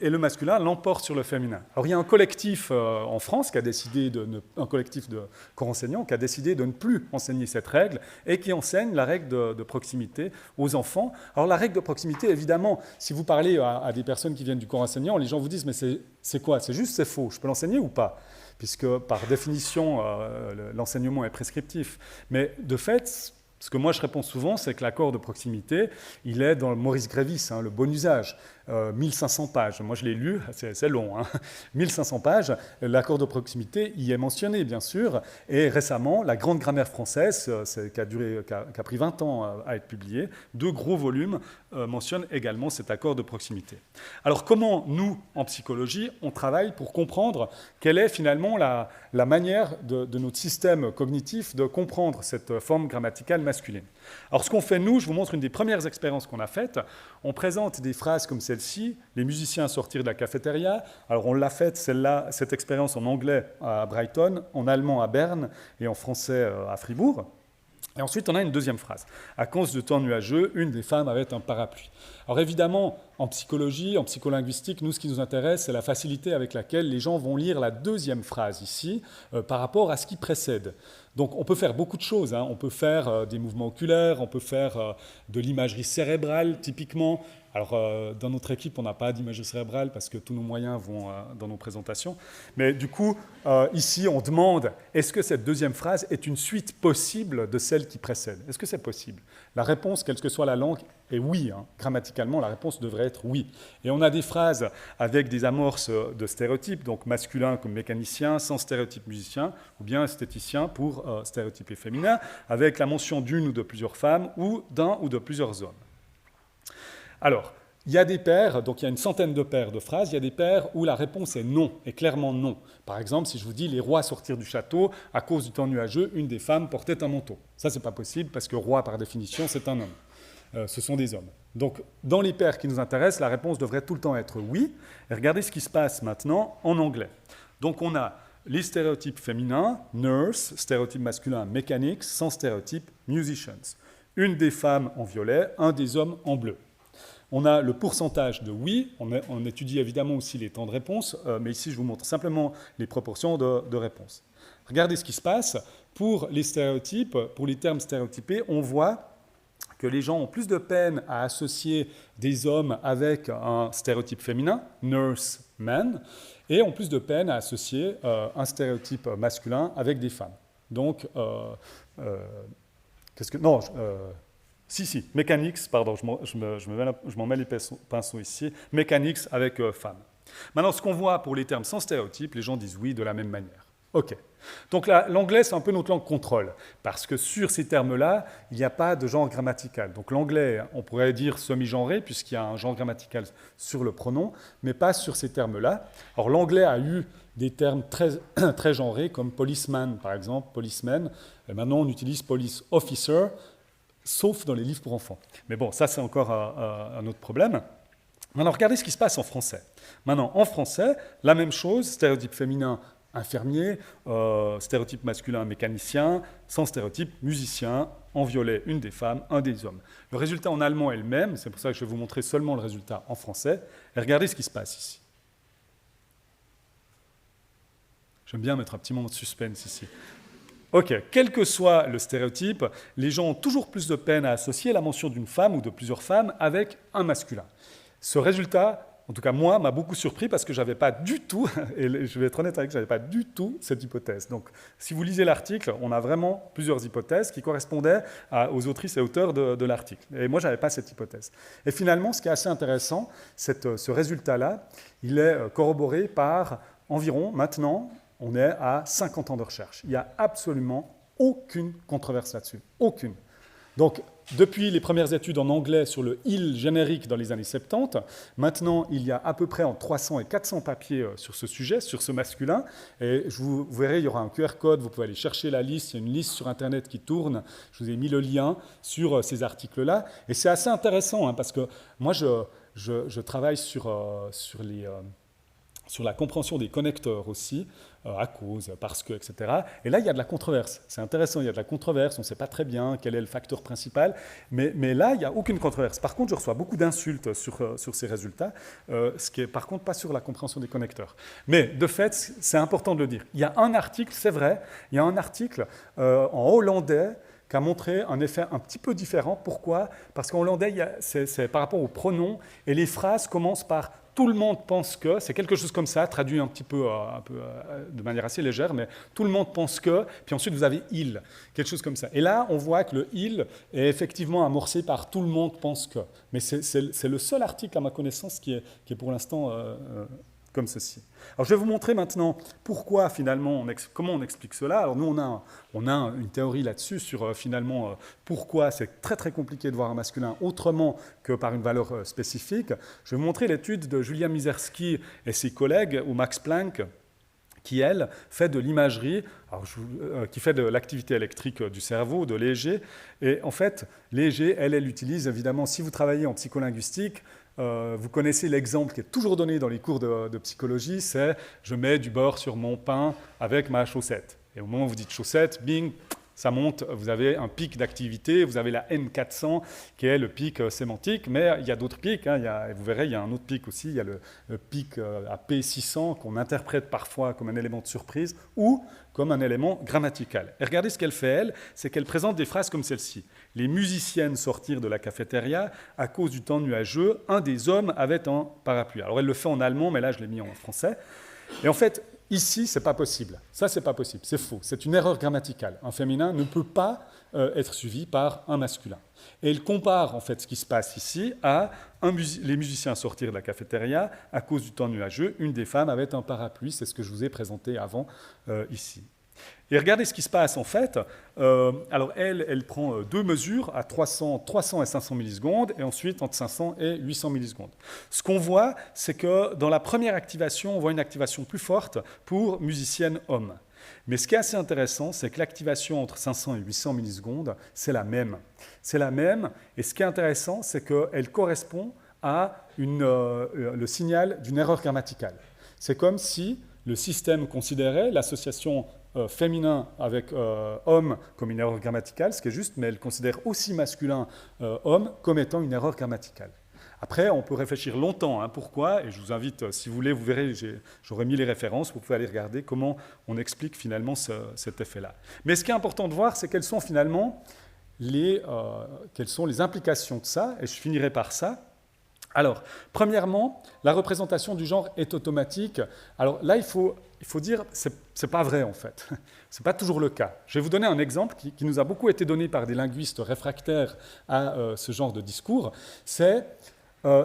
le masculin l'emporte sur le féminin. Alors il y a un collectif en France qui a décidé un collectif de corps enseignants qui a décidé de ne plus enseigner cette règle et qui enseigne la règle de proximité aux enfants. Alors la règle de proximité, évidemment, si vous parlez à des personnes qui viennent du corps enseignant, les gens vous disent mais c'est quoi? C'est juste, c'est faux. Je peux l'enseigner ou pas? Puisque par définition, l'enseignement est prescriptif. Mais de fait, ce que moi je réponds souvent, c'est que l'accord de proximité, il est dans le Maurice Grévis, le bon usage. 1500 pages. Moi, je l'ai lu, c'est long, hein. 1500 pages. L'accord de proximité y est mentionné, bien sûr. Et récemment, la grande grammaire française, qui a pris 20 ans à être publiée, 2 gros volumes mentionnent également cet accord de proximité. Alors, comment nous, en psychologie, on travaille pour comprendre quelle est finalement la manière de notre système cognitif de comprendre cette forme grammaticale masculine. Alors, ce qu'on fait, nous, je vous montre une des premières expériences qu'on a faites. On présente des phrases comme celle-ci, les musiciens sortir de la cafétéria. Alors, on l'a faite, celle-là, cette expérience en anglais à Brighton, en allemand à Berne et en français à Fribourg. Et ensuite, on a une deuxième phrase. À cause de temps nuageux, une des femmes avait un parapluie. Alors évidemment, en psychologie, en psycholinguistique, nous, ce qui nous intéresse, c'est la facilité avec laquelle les gens vont lire la deuxième phrase ici par rapport à ce qui précède. Donc on peut faire beaucoup de choses, hein. On peut faire des mouvements oculaires, on peut faire de l'imagerie cérébrale, typiquement. Alors, dans notre équipe, on n'a pas d'imagerie cérébrale parce que tous nos moyens vont dans nos présentations. Mais du coup, ici, on demande, est-ce que cette deuxième phrase est une suite possible de celle qui précède? Est-ce que c'est possible? La réponse, quelle que soit la langue, est oui. Hein. Grammaticalement, la réponse devrait être oui. Et on a des phrases avec des amorces de stéréotypes, donc masculin comme mécanicien, sans stéréotype musicien, ou bien esthéticien pour stéréotypé féminin, avec la mention d'une ou de plusieurs femmes, ou d'un ou de plusieurs hommes. Alors, il y a des paires, donc il y a une centaine de paires de phrases, il y a des paires où la réponse est non, est clairement non. Par exemple, si je vous dis « les rois sortirent du château, à cause du temps nuageux, une des femmes portait un manteau ». Ça, c'est pas possible, parce que roi, par définition, c'est un homme. Ce sont des hommes. Donc, dans les paires qui nous intéressent, la réponse devrait tout le temps être oui. Et regardez ce qui se passe maintenant en anglais. Donc, on a les stéréotypes féminins, nurse, stéréotype masculin, mechanics, sans stéréotype, musicians. Une des femmes en violet, un des hommes en bleu. On a le pourcentage de oui, on étudie évidemment aussi les temps de réponse, mais ici je vous montre simplement les proportions de réponse. Regardez ce qui se passe. Pour les stéréotypes, pour les termes stéréotypés, on voit que les gens ont plus de peine à associer des hommes avec un stéréotype féminin, nurse, man, et ont plus de peine à associer un stéréotype masculin avec des femmes. Donc, mechanics, pardon, je m'en mets les pinceaux ici, mechanics avec femmes. Maintenant, ce qu'on voit pour les termes sans stéréotype, les gens disent oui de la même manière. OK. Donc l'anglais, c'est un peu notre langue contrôle, parce que sur ces termes-là, il n'y a pas de genre grammatical. Donc l'anglais, on pourrait dire semi-genré, puisqu'il y a un genre grammatical sur le pronom, mais pas sur ces termes-là. Alors l'anglais a eu des termes très, très genrés, comme policeman, par exemple, policeman. Et maintenant, on utilise police officer, sauf dans les livres pour enfants. Mais bon, ça, c'est encore un autre problème. Maintenant, regardez ce qui se passe en français. Maintenant, en français, la même chose, stéréotype féminin, infirmier, stéréotype masculin, mécanicien, sans stéréotype, musicien, en violet, une des femmes, un des hommes. Le résultat en allemand est le même, c'est pour ça que je vais vous montrer seulement le résultat en français. Et regardez ce qui se passe ici. J'aime bien mettre un petit moment de suspense ici. Ok, quel que soit le stéréotype, les gens ont toujours plus de peine à associer la mention d'une femme ou de plusieurs femmes avec un masculin. Ce résultat, en tout cas moi, m'a beaucoup surpris parce que je n'avais pas du tout, et je vais être honnête avec vous, je n'avais pas du tout cette hypothèse. Donc, si vous lisez l'article, on a vraiment plusieurs hypothèses qui correspondaient aux autrices et auteurs de l'article. Et moi, je n'avais pas cette hypothèse. Et finalement, ce qui est assez intéressant, ce résultat-là, il est corroboré par environ, maintenant, on est à 50 ans de recherche. Il n'y a absolument aucune controverse là-dessus. Aucune. Donc, depuis les premières études en anglais sur le « il » générique dans les années 70, maintenant, il y a à peu près entre 300 et 400 papiers sur ce sujet, sur ce masculin. Et vous verrez, il y aura un QR code, vous pouvez aller chercher la liste. Il y a une liste sur Internet qui tourne. Je vous ai mis le lien sur ces articles-là. Et c'est assez intéressant, hein, parce que moi, je travaille sur la compréhension des connecteurs aussi, à cause, parce que, etc. Et là, il y a de la controverse. C'est intéressant, il y a de la controverse, on ne sait pas très bien quel est le facteur principal, mais là, il n'y a aucune controverse. Par contre, je reçois beaucoup d'insultes sur ces résultats, ce qui est par contre pas sur la compréhension des connecteurs. Mais de fait, c'est important de le dire. Il y a un article, c'est vrai, il y a un article en hollandais qui a montré un effet un petit peu différent. Pourquoi? Parce qu'en hollandais, c'est par rapport aux pronoms, et les phrases commencent par tout le monde pense que, c'est quelque chose comme ça, traduit un peu de manière assez légère, mais tout le monde pense que, puis ensuite vous avez il, quelque chose comme ça. Et là, on voit que le il est effectivement amorcé par tout le monde pense que. Mais c'est le seul article, à ma connaissance, qui est pour l'instant comme ceci. Alors je vais vous montrer maintenant pourquoi finalement, comment on explique cela. Alors nous on a une théorie là-dessus sur finalement pourquoi c'est très très compliqué de voir un masculin autrement que par une valeur spécifique. Je vais vous montrer l'étude de Julia Mizerski et ses collègues au Max Planck qui, elle, fait de l'imagerie, qui fait de l'activité électrique du cerveau, de l'EEG. Et en fait, l'EEG, elle utilise évidemment, si vous travaillez en psycholinguistique, vous connaissez l'exemple qui est toujours donné dans les cours de psychologie, c'est « je mets du beurre sur mon pain avec ma chaussette ». Et au moment où vous dites « chaussette », bing, ça monte, vous avez un pic d'activité, vous avez la N400 qui est le pic sémantique, mais il y a d'autres pics, hein, vous verrez, il y a un autre pic aussi, il y a le pic à P600 qu'on interprète parfois comme un élément de surprise ou comme un élément grammatical. Et regardez ce qu'elle fait, elle, c'est qu'elle présente des phrases comme celle-ci. Les musiciennes sortirent de la cafétéria à cause du temps nuageux, un des hommes avait un parapluie. Alors elle le fait en allemand, mais là je l'ai mis en français. Et en fait, ici, ce n'est pas possible. Ça, ce n'est pas possible. C'est faux. C'est une erreur grammaticale. Un féminin ne peut pas être suivi par un masculin. Et il compare en fait ce qui se passe ici à les musiciens sortir de la cafétéria à cause du temps nuageux. Une des femmes avait un parapluie. C'est ce que je vous ai présenté avant ici. Et regardez ce qui se passe en fait. Alors elle prend deux mesures à 300 et 500 millisecondes et ensuite entre 500 et 800 millisecondes. Ce qu'on voit, c'est que dans la première activation, on voit une activation plus forte pour musicienne homme. Mais ce qui est assez intéressant, c'est que l'activation entre 500 et 800 millisecondes, c'est la même. C'est la même et ce qui est intéressant, c'est qu'elle correspond à le signal d'une erreur grammaticale. C'est comme si le système considérait l'association féminin avec homme comme une erreur grammaticale, ce qui est juste, mais elle considère aussi masculin homme comme étant une erreur grammaticale. Après, on peut réfléchir longtemps, hein, pourquoi, et je vous invite, si vous voulez, vous verrez, j'aurais mis les références, vous pouvez aller regarder comment on explique finalement cet effet-là. Mais ce qui est important de voir, c'est quelles sont finalement les implications de ça, et je finirai par ça. Alors, premièrement, la représentation du genre est automatique. Alors là, il faut dire, c'est pas vrai en fait. C'est pas toujours le cas. Je vais vous donner un exemple qui nous a beaucoup été donné par des linguistes réfractaires à ce genre de discours. C'est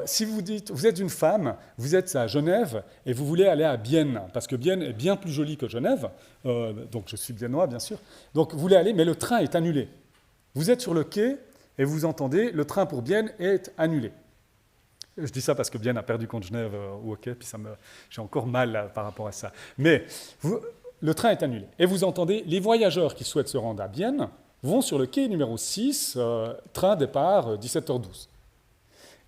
si vous dites, vous êtes une femme, vous êtes à Genève et vous voulez aller à Bienne, parce que Bienne est bien plus jolie que Genève, donc je suis biennois bien sûr, donc vous voulez aller, mais le train est annulé. Vous êtes sur le quai et vous entendez, le train pour Bienne est annulé. Je dis ça parce que Bienne a perdu contre Genève au hockey, puis j'ai encore mal par rapport à ça. Mais le train est annulé. Et vous entendez, les voyageurs qui souhaitent se rendre à Bienne vont sur le quai numéro 6, train départ 17h12.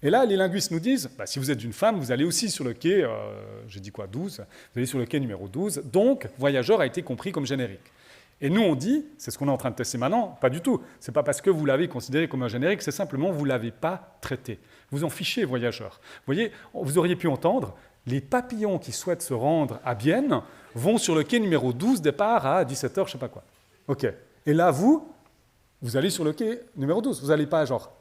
Et là, les linguistes nous disent, si vous êtes une femme, vous allez aussi sur le quai, j'ai dit quoi, 12, vous allez sur le quai numéro 12, donc voyageur a été compris comme générique. Et nous, on dit, c'est ce qu'on est en train de tester maintenant, pas du tout. Ce n'est pas parce que vous l'avez considéré comme un générique, c'est simplement vous ne l'avez pas traité. Vous en fichez, voyageurs. Vous voyez, vous auriez pu entendre, les papillons qui souhaitent se rendre à Bienne vont sur le quai numéro 12, départ à 17h, je ne sais pas quoi. OK. Et là, vous allez sur le quai numéro 12. Vous n'allez pas genre...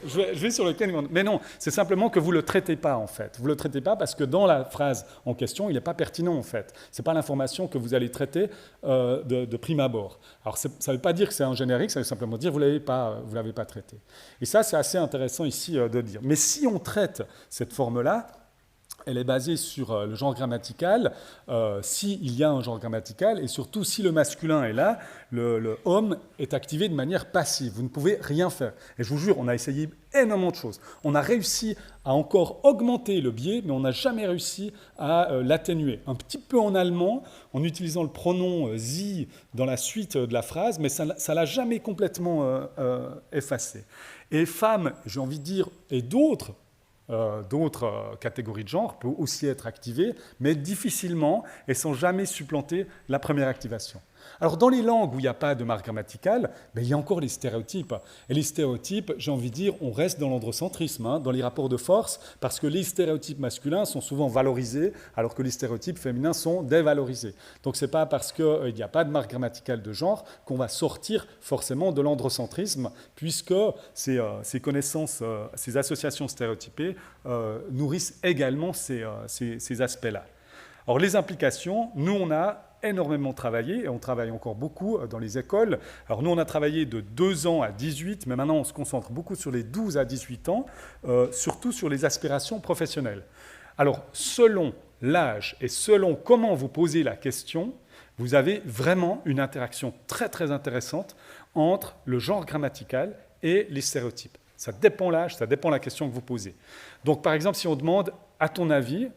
Je vais sur le quai numéro 12. Mais non, c'est simplement que vous ne le traitez pas, en fait. Vous ne le traitez pas parce que dans la phrase en question, il n'est pas pertinent, en fait. Ce n'est pas l'information que vous allez traiter de prime abord. Alors, ça ne veut pas dire que c'est un générique, ça veut simplement dire que vous ne l'avez pas traité. Et ça, c'est assez intéressant ici de dire. Mais si on traite cette forme-là, elle est basée sur le genre grammatical, s'il y a un genre grammatical, et surtout si le masculin est là, le homme est activé de manière passive. Vous ne pouvez rien faire. Et je vous jure, on a essayé énormément de choses. On a réussi à encore augmenter le biais, mais on n'a jamais réussi à l'atténuer. Un petit peu en allemand, en utilisant le pronom sie dans la suite de la phrase, mais ça ne l'a jamais complètement effacé. Et femme, j'ai envie de dire, et d'autres catégories de genre peuvent aussi être activées, mais difficilement et sans jamais supplanter la première activation. Alors, dans les langues où il n'y a pas de marque grammaticale, il y a encore les stéréotypes. Et les stéréotypes, j'ai envie de dire, on reste dans l'androcentrisme, dans les rapports de force, parce que les stéréotypes masculins sont souvent valorisés, alors que les stéréotypes féminins sont dévalorisés. Donc, ce n'est pas parce qu'il n'y a pas de marque grammaticale de genre qu'on va sortir forcément de l'androcentrisme, puisque ces connaissances, ces associations stéréotypées nourrissent également ces aspects-là. Alors, les implications, nous, on a énormément travaillé, et on travaille encore beaucoup dans les écoles. Alors nous, on a travaillé de 2 ans à 18, mais maintenant, on se concentre beaucoup sur les 12 à 18 ans, surtout sur les aspirations professionnelles. Alors, selon l'âge et selon comment vous posez la question, vous avez vraiment une interaction très, très intéressante entre le genre grammatical et les stéréotypes. Ça dépend l'âge, ça dépend la question que vous posez. Donc, par exemple, si on demande, à ton avis,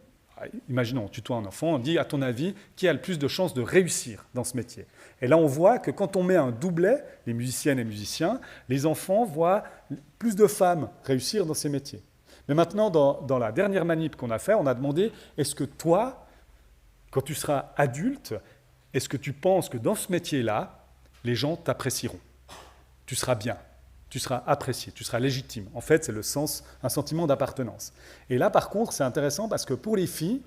imaginons, on tutoie un enfant, on dit, à ton avis, qui a le plus de chances de réussir dans ce métier? Et là, on voit que quand on met un doublet, les musiciennes et musiciens, les enfants voient plus de femmes réussir dans ces métiers. Mais maintenant, dans la dernière manip qu'on a fait, on a demandé, est-ce que toi, quand tu seras adulte, est-ce que tu penses que dans ce métier-là, les gens t'apprécieront? Tu seras bien, tu seras apprécié, tu seras légitime. En fait, c'est un sentiment d'appartenance. Et là, par contre, c'est intéressant parce que pour les filles,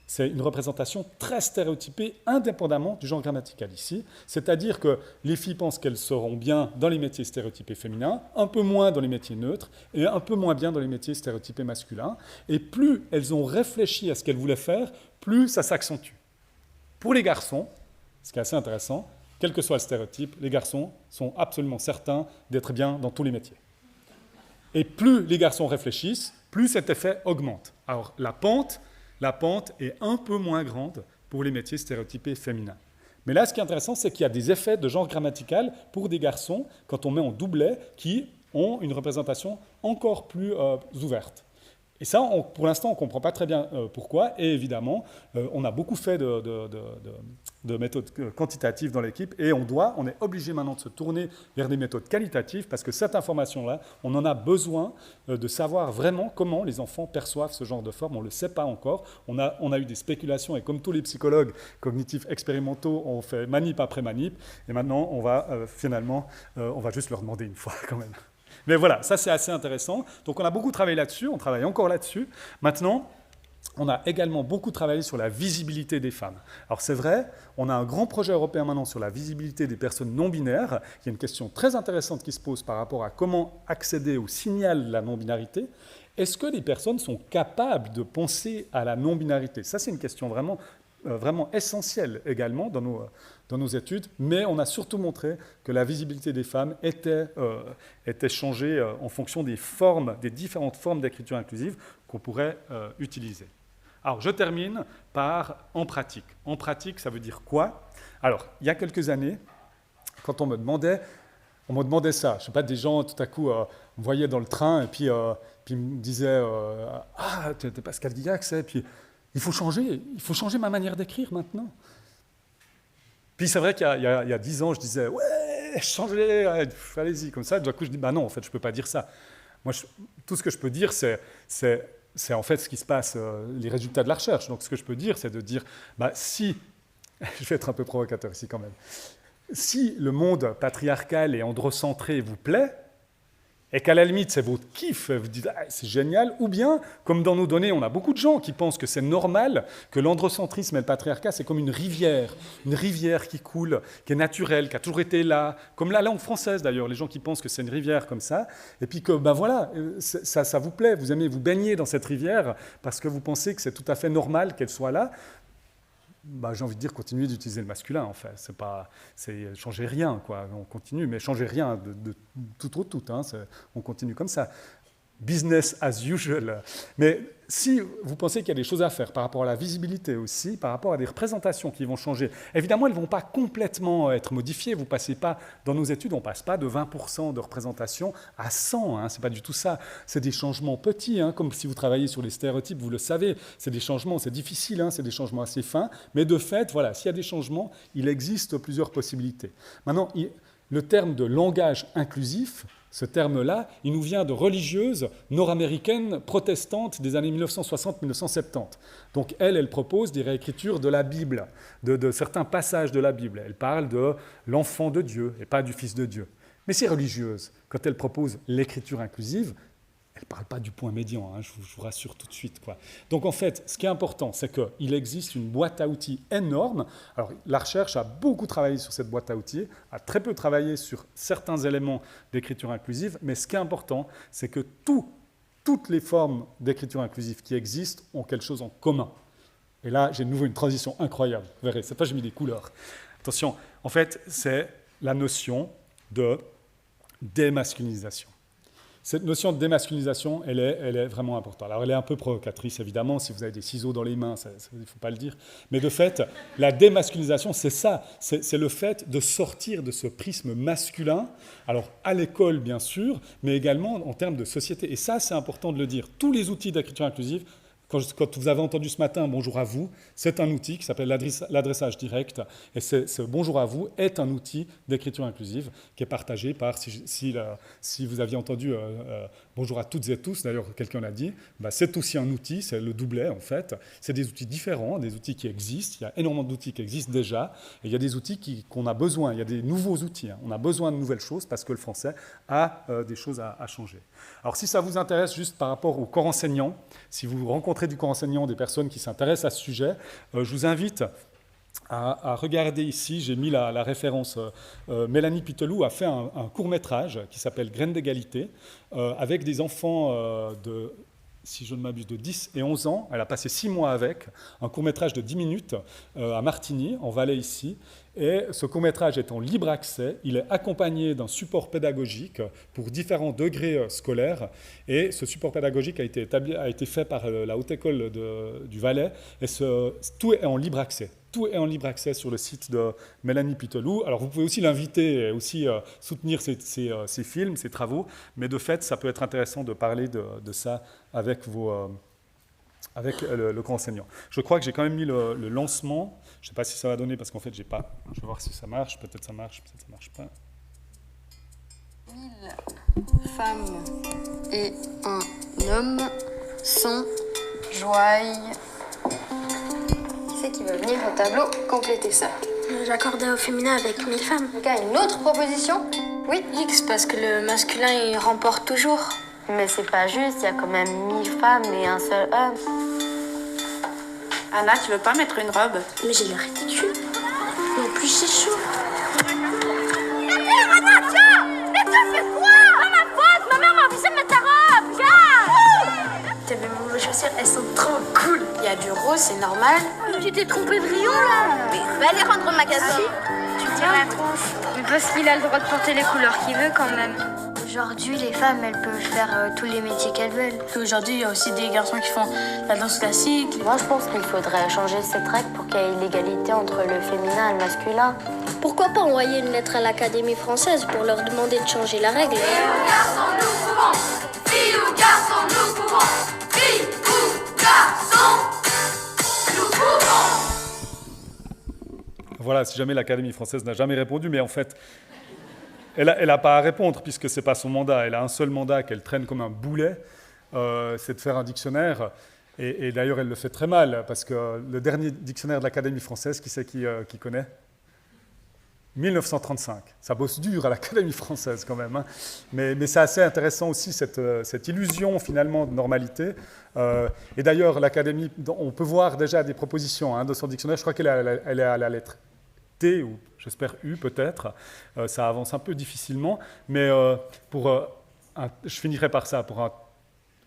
c'est une représentation très stéréotypée, indépendamment du genre grammatical ici. C'est-à-dire que les filles pensent qu'elles seront bien dans les métiers stéréotypés féminins, un peu moins dans les métiers neutres, et un peu moins bien dans les métiers stéréotypés masculins. Et plus elles ont réfléchi à ce qu'elles voulaient faire, plus ça s'accentue. Pour les garçons, ce qui est assez intéressant, quel que soit le stéréotype, les garçons sont absolument certains d'être bien dans tous les métiers. Et plus les garçons réfléchissent, plus cet effet augmente. Alors la pente est un peu moins grande pour les métiers stéréotypés féminins. Mais là, ce qui est intéressant, c'est qu'il y a des effets de genre grammatical pour des garçons, quand on met en doublet, qui ont une représentation encore plus ouverte. Et ça, pour l'instant, on ne comprend pas très bien pourquoi. Et évidemment, on a beaucoup fait de méthodes quantitatives dans l'équipe et on est obligé maintenant de se tourner vers des méthodes qualitatives parce que cette information-là, on en a besoin de savoir vraiment comment les enfants perçoivent ce genre de forme. On ne le sait pas encore. On a eu des spéculations et comme tous les psychologues cognitifs expérimentaux, on fait manip après manip. Et maintenant, on va on va juste leur demander une fois quand même. Mais voilà, ça c'est assez intéressant. Donc on a beaucoup travaillé là-dessus, on travaille encore là-dessus. Maintenant, on a également beaucoup travaillé sur la visibilité des femmes. Alors c'est vrai, on a un grand projet européen maintenant sur la visibilité des personnes non-binaires. Il y a une question très intéressante qui se pose par rapport à comment accéder au signal de la non-binarité. Est-ce que les personnes sont capables de penser à la non-binarité? Ça c'est une question vraiment essentielle également dans nos études, mais on a surtout montré que la visibilité des femmes était changée en fonction des différentes formes d'écriture inclusive qu'on pourrait utiliser. Alors, je termine par en pratique. En pratique, ça veut dire quoi? Alors, il y a quelques années, quand on me demandait ça. Je ne sais pas, des gens, tout à coup, me voyaient dans le train et puis ils me disaient « Ah, tu es Pascal Guillax, et puis il faut changer ma manière d'écrire maintenant. » Puis c'est vrai qu'il y a 10 ans, je disais « Ouais, changez, allez-y », comme ça. Du coup, je dis « Bah non, en fait, je ne peux pas dire ça. » Moi, tout ce que je peux dire, c'est en fait ce qui se passe, les résultats de la recherche. Donc, ce que je peux dire, c'est de dire bah, si, je vais être un peu provocateur ici quand même, si le monde patriarcal et androcentré vous plaît, et qu'à la limite, c'est votre kiff, vous dites ah, c'est génial, ou bien, comme dans nos données, on a beaucoup de gens qui pensent que c'est normal, que l'androcentrisme et le patriarcat, c'est comme une rivière qui coule, qui est naturelle, qui a toujours été là, comme la langue française d'ailleurs, les gens qui pensent que c'est une rivière comme ça, et puis que, ben voilà, ça vous plaît, vous aimez vous baigner dans cette rivière, parce que vous pensez que c'est tout à fait normal qu'elle soit là. Bah, j'ai envie de dire, continuez d'utiliser le masculin, en fait. Changez rien, quoi. On continue, mais changez rien de tout au tout. Hein. On continue comme ça. Business as usual. Mais si vous pensez qu'il y a des choses à faire par rapport à la visibilité aussi, par rapport à des représentations qui vont changer, évidemment, elles ne vont pas complètement être modifiées. Vous passez pas, dans nos études, on ne passe pas de 20% de représentation à 100. Hein, ce n'est pas du tout ça. C'est des changements petits, hein, comme si vous travaillez sur les stéréotypes, vous le savez. C'est des changements, c'est difficile, hein, c'est des changements assez fins. Mais de fait, voilà, s'il y a des changements, il existe plusieurs possibilités. Maintenant, le terme de langage inclusif, Ce terme-là, il nous vient de religieuses nord-américaines protestantes des années 1960-1970. Donc elle propose des réécritures de la Bible, de certains passages de la Bible. Elle parle de l'enfant de Dieu et pas du Fils de Dieu. Mais ces religieuses, quand elles proposent l'écriture inclusive, elle ne parle pas du point médian, hein, je vous rassure tout de suite, quoi. Donc en fait, ce qui est important, c'est qu'il existe une boîte à outils énorme. Alors la recherche a beaucoup travaillé sur cette boîte à outils, a très peu travaillé sur certains éléments d'écriture inclusive, mais ce qui est important, c'est que toutes les formes d'écriture inclusive qui existent ont quelque chose en commun. Et là, j'ai de nouveau une transition incroyable. Vous verrez, cette fois j'ai mis des couleurs. Attention, en fait, c'est la notion de démasculinisation. Cette notion de démasculinisation, elle est vraiment importante. Alors, elle est un peu provocatrice, évidemment. Si vous avez des ciseaux dans les mains, il ne faut pas le dire. Mais de fait, la démasculinisation, c'est ça. C'est le fait de sortir de ce prisme masculin, alors à l'école, bien sûr, mais également en termes de société. Et ça, c'est important de le dire. Tous les outils d'écriture inclusive, quand vous avez entendu ce matin « Bonjour à vous », c'est un outil qui s'appelle l'adressage direct. Et ce « Bonjour à vous » est un outil d'écriture inclusive qui est partagé par, si vous aviez entendu Bonjour à toutes et tous », d'ailleurs quelqu'un l'a dit, c'est aussi un outil, c'est le doublet en fait. C'est des outils différents, des outils qui existent. Il y a énormément d'outils qui existent déjà. Et il y a des outils qu'on a besoin. Il y a des nouveaux outils. On a besoin de nouvelles choses parce que le français a des choses à changer. Alors si ça vous intéresse juste par rapport au corps enseignant, si vous rencontrez du corps enseignant des personnes qui s'intéressent à ce sujet, je vous invite à regarder ici, j'ai mis la référence, Mélanie Pitelou a fait un court-métrage qui s'appelle Graines d'égalité, avec des enfants si je ne m'abuse, de 10 et 11 ans. Elle a passé 6 mois avec, un court-métrage de 10 minutes à Martigny, en Valais ici. Et ce court-métrage est en libre accès. Il est accompagné d'un support pédagogique pour différents degrés scolaires. Et ce support pédagogique a été fait par la Haute École du Valais. Et tout est en libre accès. Tout est en libre accès sur le site de Mélanie Pitelou. Alors, vous pouvez aussi l'inviter et aussi soutenir ses films, ses travaux. Mais de fait, ça peut être intéressant de parler de ça avec le corps enseignant. Je crois que j'ai quand même mis le lancement. Je ne sais pas si ça va donner, parce qu'en fait, j'ai pas. Je vais voir si ça marche. Peut-être ça marche, peut-être ça ne marche pas. 1000 femmes et un homme sont joyeux. Qui c'est qui veut venir au tableau compléter ça? J'accordais au féminin avec 1000 femmes. Quelqu'un a une autre proposition? Oui? X, parce que le masculin, il remporte toujours. Mais c'est pas juste, il y a quand même 1000 femmes et un seul homme. Anna, tu veux pas mettre une robe? Mais j'ai l'air ridicule. Et en plus, c'est chaud. Anna, tiens! Mais tu fais quoi? Pas ma faute! Ma mère m'a obligée de mettre ta robe! Regarde! T'as vu mes chaussures, elles sont trop cool. Il y a du rose, c'est normal. Tu t'es trompé de rayon, là! Mais va aller rendre ma magasin! Tu tiens la tronche. Mais parce qu'il a le droit de porter les couleurs qu'il veut, quand même. Aujourd'hui, les femmes, elles peuvent faire tous les métiers qu'elles veulent. Aujourd'hui, il y a aussi des garçons qui font la danse classique. Moi, je pense qu'il faudrait changer cette règle pour qu'il y ait l'égalité entre le féminin et le masculin. Pourquoi pas envoyer une lettre à l'Académie française pour leur demander de changer la règle? Filles ou garçons, nous pouvons! Filles ou garçons, nous pouvons! Filles ou garçons, nous pouvons! Voilà, si jamais l'Académie française n'a jamais répondu, mais en fait, elle n'a pas à répondre puisque ce n'est pas son mandat. Elle a un seul mandat qu'elle traîne comme un boulet, c'est de faire un dictionnaire. Et d'ailleurs, elle le fait très mal parce que le dernier dictionnaire de l'Académie française, qui c'est qui connaît? 1935. Ça bosse dur à l'Académie française quand même. Hein. Mais c'est assez intéressant aussi cette illusion finalement de normalité. Et d'ailleurs, l'Académie, on peut voir déjà des propositions de son dictionnaire. Je crois qu'elle est à la lettre T ou j'espère U peut-être. Ça avance un peu difficilement. Mais je finirai par ça,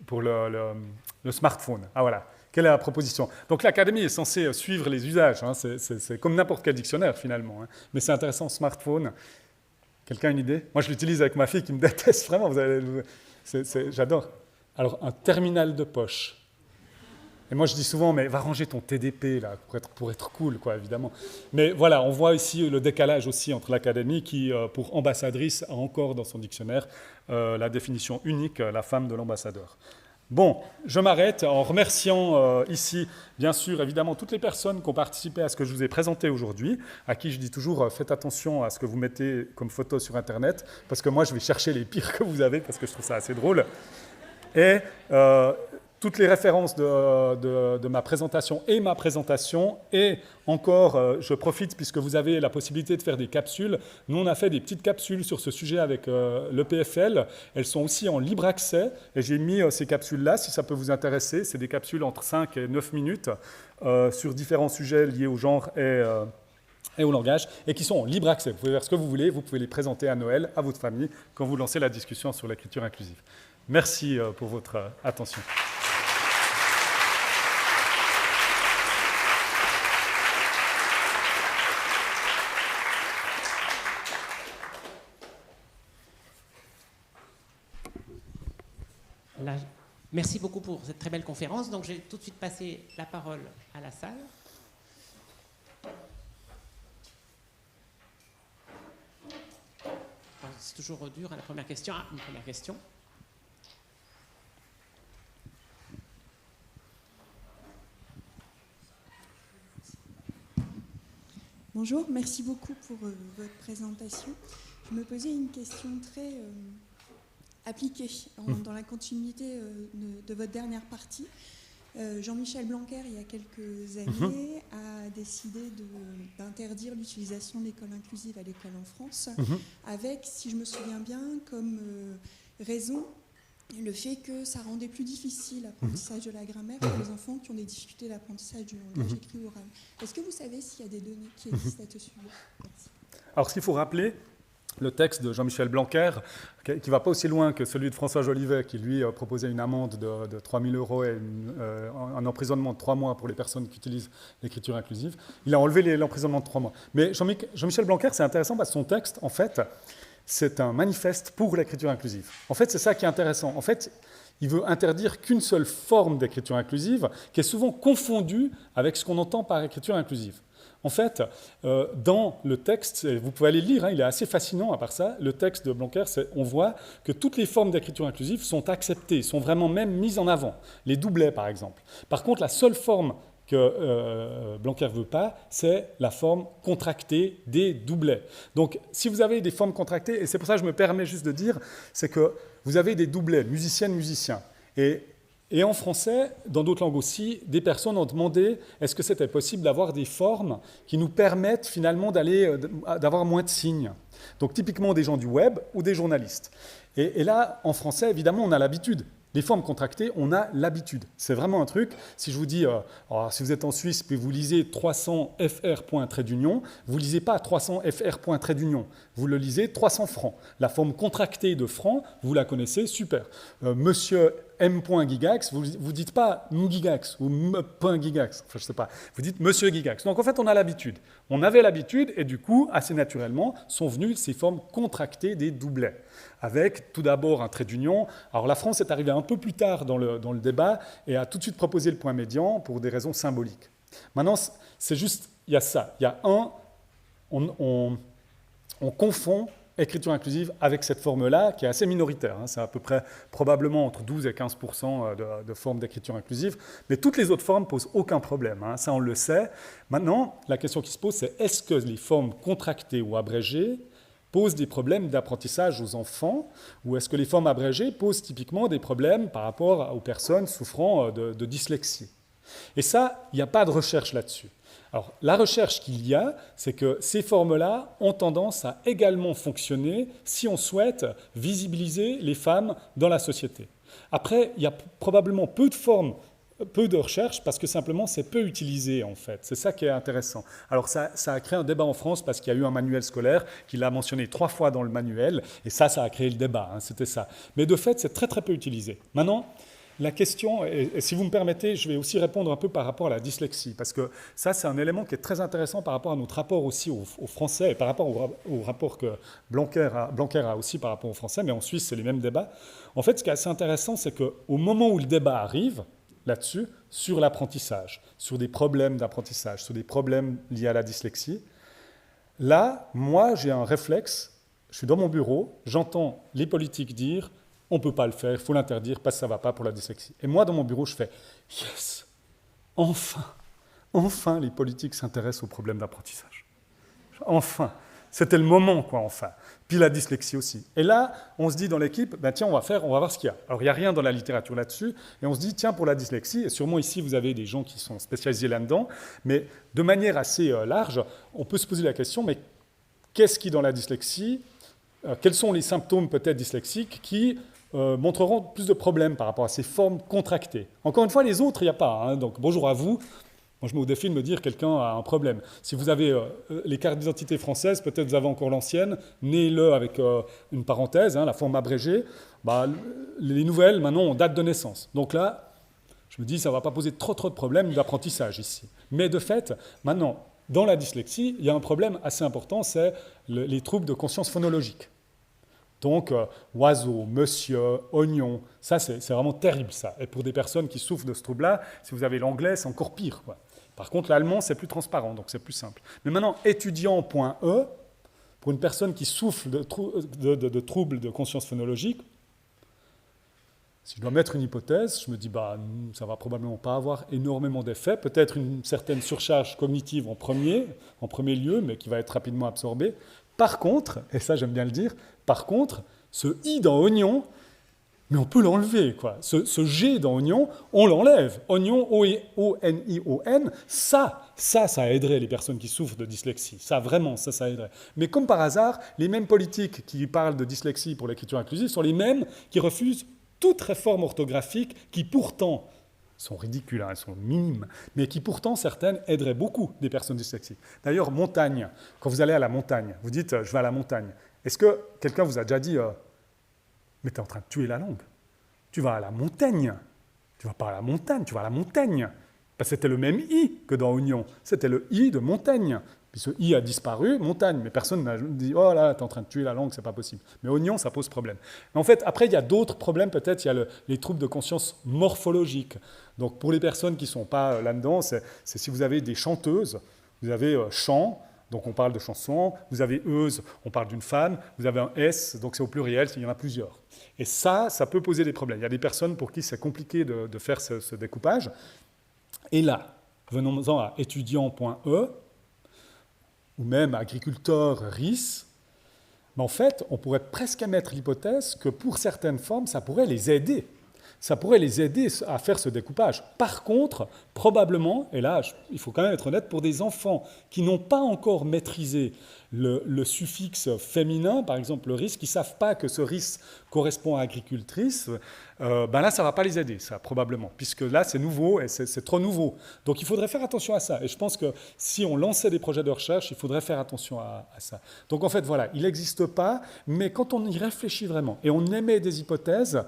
pour le smartphone. Ah voilà. Quelle est la proposition? Donc l'Académie est censée suivre les usages, hein. C'est comme n'importe quel dictionnaire finalement, hein. Mais c'est intéressant, smartphone. Quelqu'un a une idée? Moi je l'utilise avec ma fille qui me déteste vraiment, j'adore. Alors un terminal de poche. Et moi je dis souvent, mais va ranger ton TDP là, pour être cool, quoi, évidemment. Mais voilà, on voit ici le décalage aussi entre l'Académie qui, pour ambassadrice, a encore dans son dictionnaire la définition unique, la femme de l'ambassadeur. Bon, je m'arrête en remerciant ici, bien sûr, évidemment, toutes les personnes qui ont participé à ce que je vous ai présenté aujourd'hui, à qui je dis toujours, faites attention à ce que vous mettez comme photo sur Internet, parce que moi, je vais chercher les pires que vous avez, parce que je trouve ça assez drôle. Et toutes les références de ma présentation et encore, je profite puisque vous avez la possibilité de faire des capsules. Nous, on a fait des petites capsules sur ce sujet avec l'EPFL. Elles sont aussi en libre accès et j'ai mis ces capsules-là, si ça peut vous intéresser. C'est des capsules entre 5 et 9 minutes sur différents sujets liés au genre et au langage, et qui sont en libre accès. Vous pouvez faire ce que vous voulez, vous pouvez les présenter à Noël, à votre famille, quand vous lancez la discussion sur l'écriture inclusive. Merci pour votre attention. Là, merci beaucoup pour cette très belle conférence. Donc, je vais tout de suite passer la parole à la salle. C'est toujours dur, la première question. Ah, une première question. Bonjour, merci beaucoup pour votre présentation. Je me posais une question très appliquée dans la continuité de votre dernière partie. Jean-Michel Blanquer, il y a quelques années, a décidé d'interdire l'utilisation de l'école inclusive à l'école en France, avec, si je me souviens bien, comme raison le fait que ça rendait plus difficile l'apprentissage de la grammaire pour les enfants qui ont des difficultés d'apprentissage du langage écrit ou oral. Est-ce que vous savez s'il y a des données qui existent à ce sujet? Merci. Alors, ce qu'il faut rappeler, le texte de Jean-Michel Blanquer, qui ne va pas aussi loin que celui de François Jolivet, qui lui proposait une amende de 3 000 € et un emprisonnement de 3 mois pour les personnes qui utilisent l'écriture inclusive. Il a enlevé l'emprisonnement de 3 mois. Mais Jean-Michel Blanquer, c'est intéressant parce que son texte, en fait, c'est un manifeste pour l'écriture inclusive. En fait, c'est ça qui est intéressant. En fait, il veut interdire qu'une seule forme d'écriture inclusive, qui est souvent confondue avec ce qu'on entend par écriture inclusive. En fait, dans le texte, vous pouvez aller le lire, il est assez fascinant à part ça, le texte de Blanquer, on voit que toutes les formes d'écriture inclusive sont acceptées, sont vraiment même mises en avant. Les doublets, par exemple. Par contre, la seule forme que Blanquer ne veut pas, c'est la forme contractée des doublets. Donc, si vous avez des formes contractées, et c'est pour ça que je me permets juste de dire, c'est que vous avez des doublets, musiciennes, musiciens. Et en français, dans d'autres langues aussi, des personnes ont demandé est-ce que c'était possible d'avoir des formes qui nous permettent finalement d'avoir moins de signes. Donc, typiquement des gens du web ou des journalistes. Et là, en français, évidemment, on a l'habitude. Les formes contractées, on a l'habitude. C'est vraiment un truc. Si je vous dis, si vous êtes en Suisse, puis vous lisez 300 fr. Trait d'union, vous ne lisez pas 300 fr. Trait d'union. Vous le lisez 300 francs. La forme contractée de francs, vous la connaissez, super. Monsieur M.Gigax, vous ne dites pas M.Gigax ou M.Gigax, enfin je ne sais pas. Vous dites Monsieur Gigax. Donc en fait, on a l'habitude. On avait l'habitude et du coup, assez naturellement, sont venues ces formes contractées des doublets. Avec tout d'abord un trait d'union. Alors la France est arrivée un peu plus tard dans le débat et a tout de suite proposé le point médian pour des raisons symboliques. Maintenant, c'est juste, il y a ça. Il y a on confond écriture inclusive avec cette forme-là, qui est assez minoritaire. C'est à peu près probablement entre 12 et 15% de formes d'écriture inclusive. Mais toutes les autres formes ne posent aucun problème. Ça, on le sait. Maintenant, la question qui se pose, c'est est-ce que les formes contractées ou abrégées posent des problèmes d'apprentissage aux enfants, ou est-ce que les formes abrégées posent typiquement des problèmes par rapport aux personnes souffrant de dyslexie? Et ça, il n'y a pas de recherche là-dessus. Alors, la recherche qu'il y a, c'est que ces formes-là ont tendance à également fonctionner si on souhaite visibiliser les femmes dans la société. Après, il y a probablement peu de recherches parce que simplement c'est peu utilisé en fait. C'est ça qui est intéressant. Alors ça a créé un débat en France parce qu'il y a eu un manuel scolaire qui l'a mentionné 3 fois dans le manuel et ça a créé le débat, c'était ça. Mais de fait, c'est très très peu utilisé. Maintenant, la question, et si vous me permettez, je vais aussi répondre un peu par rapport à la dyslexie, parce que ça, c'est un élément qui est très intéressant par rapport à notre rapport aussi aux Français, et par rapport au rapport que Blanquer a aussi par rapport aux Français, mais en Suisse, c'est les mêmes débats. En fait, ce qui est assez intéressant, c'est qu'au moment où le débat arrive, là-dessus, sur l'apprentissage, sur des problèmes d'apprentissage, sur des problèmes liés à la dyslexie, là, moi, j'ai un réflexe, je suis dans mon bureau, j'entends les politiques dire « on ne peut pas le faire, il faut l'interdire parce que ça ne va pas pour la dyslexie. Et moi, dans mon bureau, je fais « Yes, enfin les politiques s'intéressent aux problèmes d'apprentissage. Enfin, c'était le moment, quoi, enfin. » Puis la dyslexie aussi. Et là, on se dit dans l'équipe, ben tiens, on va voir ce qu'il y a. Alors, il n'y a rien dans la littérature là-dessus, et on se dit, tiens, pour la dyslexie, et sûrement ici, vous avez des gens qui sont spécialisés là-dedans, mais de manière assez large, on peut se poser la question, mais qu'est-ce qui, dans la dyslexie, quels sont les symptômes peut-être dyslexiques qui montreront plus de problèmes par rapport à ces formes contractées? Encore une fois, les autres, il n'y a pas. Hein, donc, bonjour à vous. Moi, je mets au défi de me dire quelqu'un a un problème. Si vous avez les cartes d'identité françaises, peut-être vous avez encore l'ancienne, né-le avec une parenthèse, hein, la forme abrégée. Bah, les nouvelles, maintenant, ont date de naissance. Donc là, je me dis, ça ne va pas poser trop de problèmes d'apprentissage ici. Mais de fait, maintenant, dans la dyslexie, il y a un problème assez important, c'est les troubles de conscience phonologique. Donc, oiseau, monsieur, oignon, ça, c'est vraiment terrible, ça. Et pour des personnes qui souffrent de ce trouble-là, si vous avez l'anglais, c'est encore pire, quoi. Par contre, l'allemand, c'est plus transparent, donc c'est plus simple. Mais maintenant, étudiant.e, pour une personne qui souffre de troubles de conscience phonologique, si je dois mettre une hypothèse, je me dis, bah, ça ne va probablement pas avoir énormément d'effets, peut-être une certaine surcharge cognitive en premier lieu, mais qui va être rapidement absorbée. Par contre, et ça j'aime bien le dire, par contre, ce « i » dans « oignon », mais on peut l'enlever, quoi. Ce G dans oignon, on l'enlève. Oignon, O-N-I-O-N, ça aiderait les personnes qui souffrent de dyslexie. Ça, vraiment, ça aiderait. Mais comme par hasard, les mêmes politiques qui parlent de dyslexie pour l'écriture inclusive sont les mêmes qui refusent toute réforme orthographique qui pourtant sont ridicules, hein, elles sont minimes, mais qui pourtant, certaines, aideraient beaucoup des personnes dyslexiques. D'ailleurs, montagne, quand vous allez à la montagne, vous dites « je vais à la montagne ». Est-ce que quelqu'un vous a déjà dit mais tu es en train de tuer la langue. Tu vas à la montagne. Tu ne vas pas à la montagne, tu vas à la montagne. Parce que c'était le même « i » que dans « oignon ». C'était le « i » de montagne. Puis ce « i » a disparu, montagne. Mais personne n'a dit « oh là, tu es en train de tuer la langue, c'est pas possible ». Mais oignon, ça pose problème. Mais en fait, après, il y a d'autres problèmes. Peut-être, il y a les troubles de conscience morphologique. Donc, pour les personnes qui ne sont pas là-dedans, c'est si vous avez des chanteuses, vous avez chant, donc on parle de chanson, vous avez euse, on parle d'une femme, vous avez un S, donc c'est au pluriel, il y en a plusieurs. Et ça peut poser des problèmes. Il y a des personnes pour qui c'est compliqué de faire ce découpage. Et là, venons-en à étudiant.e, ou même agriculteur RIS, mais en fait, on pourrait presque émettre l'hypothèse que pour certaines formes, ça pourrait les aider. Ça pourrait les aider à faire ce découpage. Par contre, probablement, et là, il faut quand même être honnête, pour des enfants qui n'ont pas encore maîtrisé le suffixe féminin, par exemple le RIS, qui ne savent pas que ce RIS correspond à agricultrice, ben là, ça ne va pas les aider, ça, probablement, puisque là, c'est nouveau et c'est trop nouveau. Donc, il faudrait faire attention à ça. Et je pense que si on lançait des projets de recherche, il faudrait faire attention à ça. Donc, en fait, voilà, il n'existe pas, mais quand on y réfléchit vraiment et on émet des hypothèses,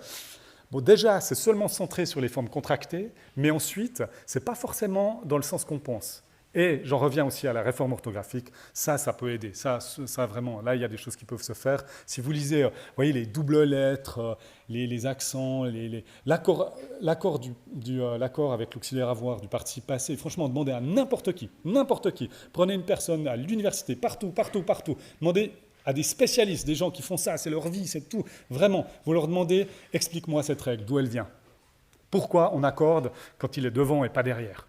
bon, déjà, c'est seulement centré sur les formes contractées, mais ensuite, ce n'est pas forcément dans le sens qu'on pense. Et j'en reviens aussi à la réforme orthographique, ça peut aider. Ça vraiment, là, il y a des choses qui peuvent se faire. Si vous lisez, vous voyez, les doubles lettres, les accents, l'accord avec l'auxiliaire avoir du participe passé, franchement, demandez à n'importe qui. Prenez une personne à l'université, partout, demandez à des spécialistes, des gens qui font ça, c'est leur vie, c'est tout. Vraiment, vous leur demandez, explique-moi cette règle, d'où elle vient. Pourquoi on accorde quand il est devant et pas derrière?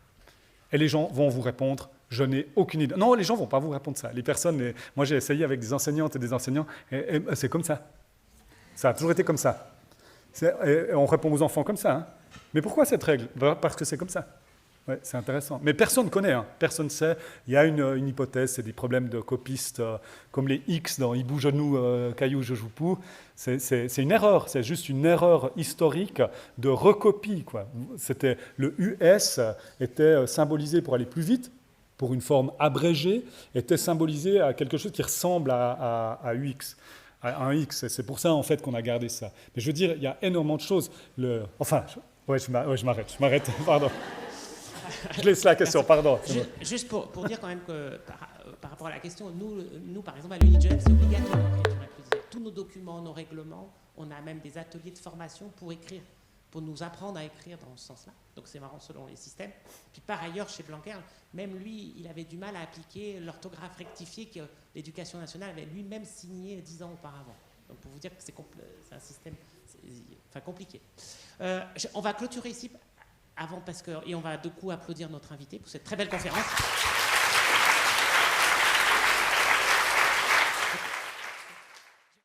Et les gens vont vous répondre, je n'ai aucune idée. Non, les gens ne vont pas vous répondre ça. Les personnes, moi j'ai essayé avec des enseignantes et des enseignants, et c'est comme ça. Ça a toujours été comme ça. Et on répond aux enfants comme ça. Hein. Mais pourquoi cette règle? Parce que c'est comme ça. Ouais, c'est intéressant. Mais personne ne connaît, hein. Personne ne sait. Il y a une hypothèse, c'est des problèmes de copistes, comme les X dans hibou, genou, caillou, je joue pou. C'est une erreur, c'est juste une erreur historique de recopie, quoi. Le US était symbolisé pour aller plus vite, pour une forme abrégée, était symbolisé à quelque chose qui ressemble à UX. À un X, c'est pour ça en fait qu'on a gardé ça. Mais je veux dire, il y a énormément de choses. Je m'arrête, pardon. Je laisse la question, pardon. Juste pour dire quand même que par rapport à la question, nous par exemple à l'UNIJEF, c'est obligatoire l'écriture inclusive. Tous nos documents, nos règlements, on a même des ateliers de formation pour écrire, pour nous apprendre à écrire dans ce sens-là. Donc c'est marrant selon les systèmes. Puis par ailleurs, chez Blanquer, même lui, il avait du mal à appliquer l'orthographe rectifiée que l'Éducation nationale avait lui-même signé 10 ans auparavant. Donc pour vous dire que c'est un système compliqué. On va clôturer ici, et on va de coup applaudir notre invité pour cette très belle conférence.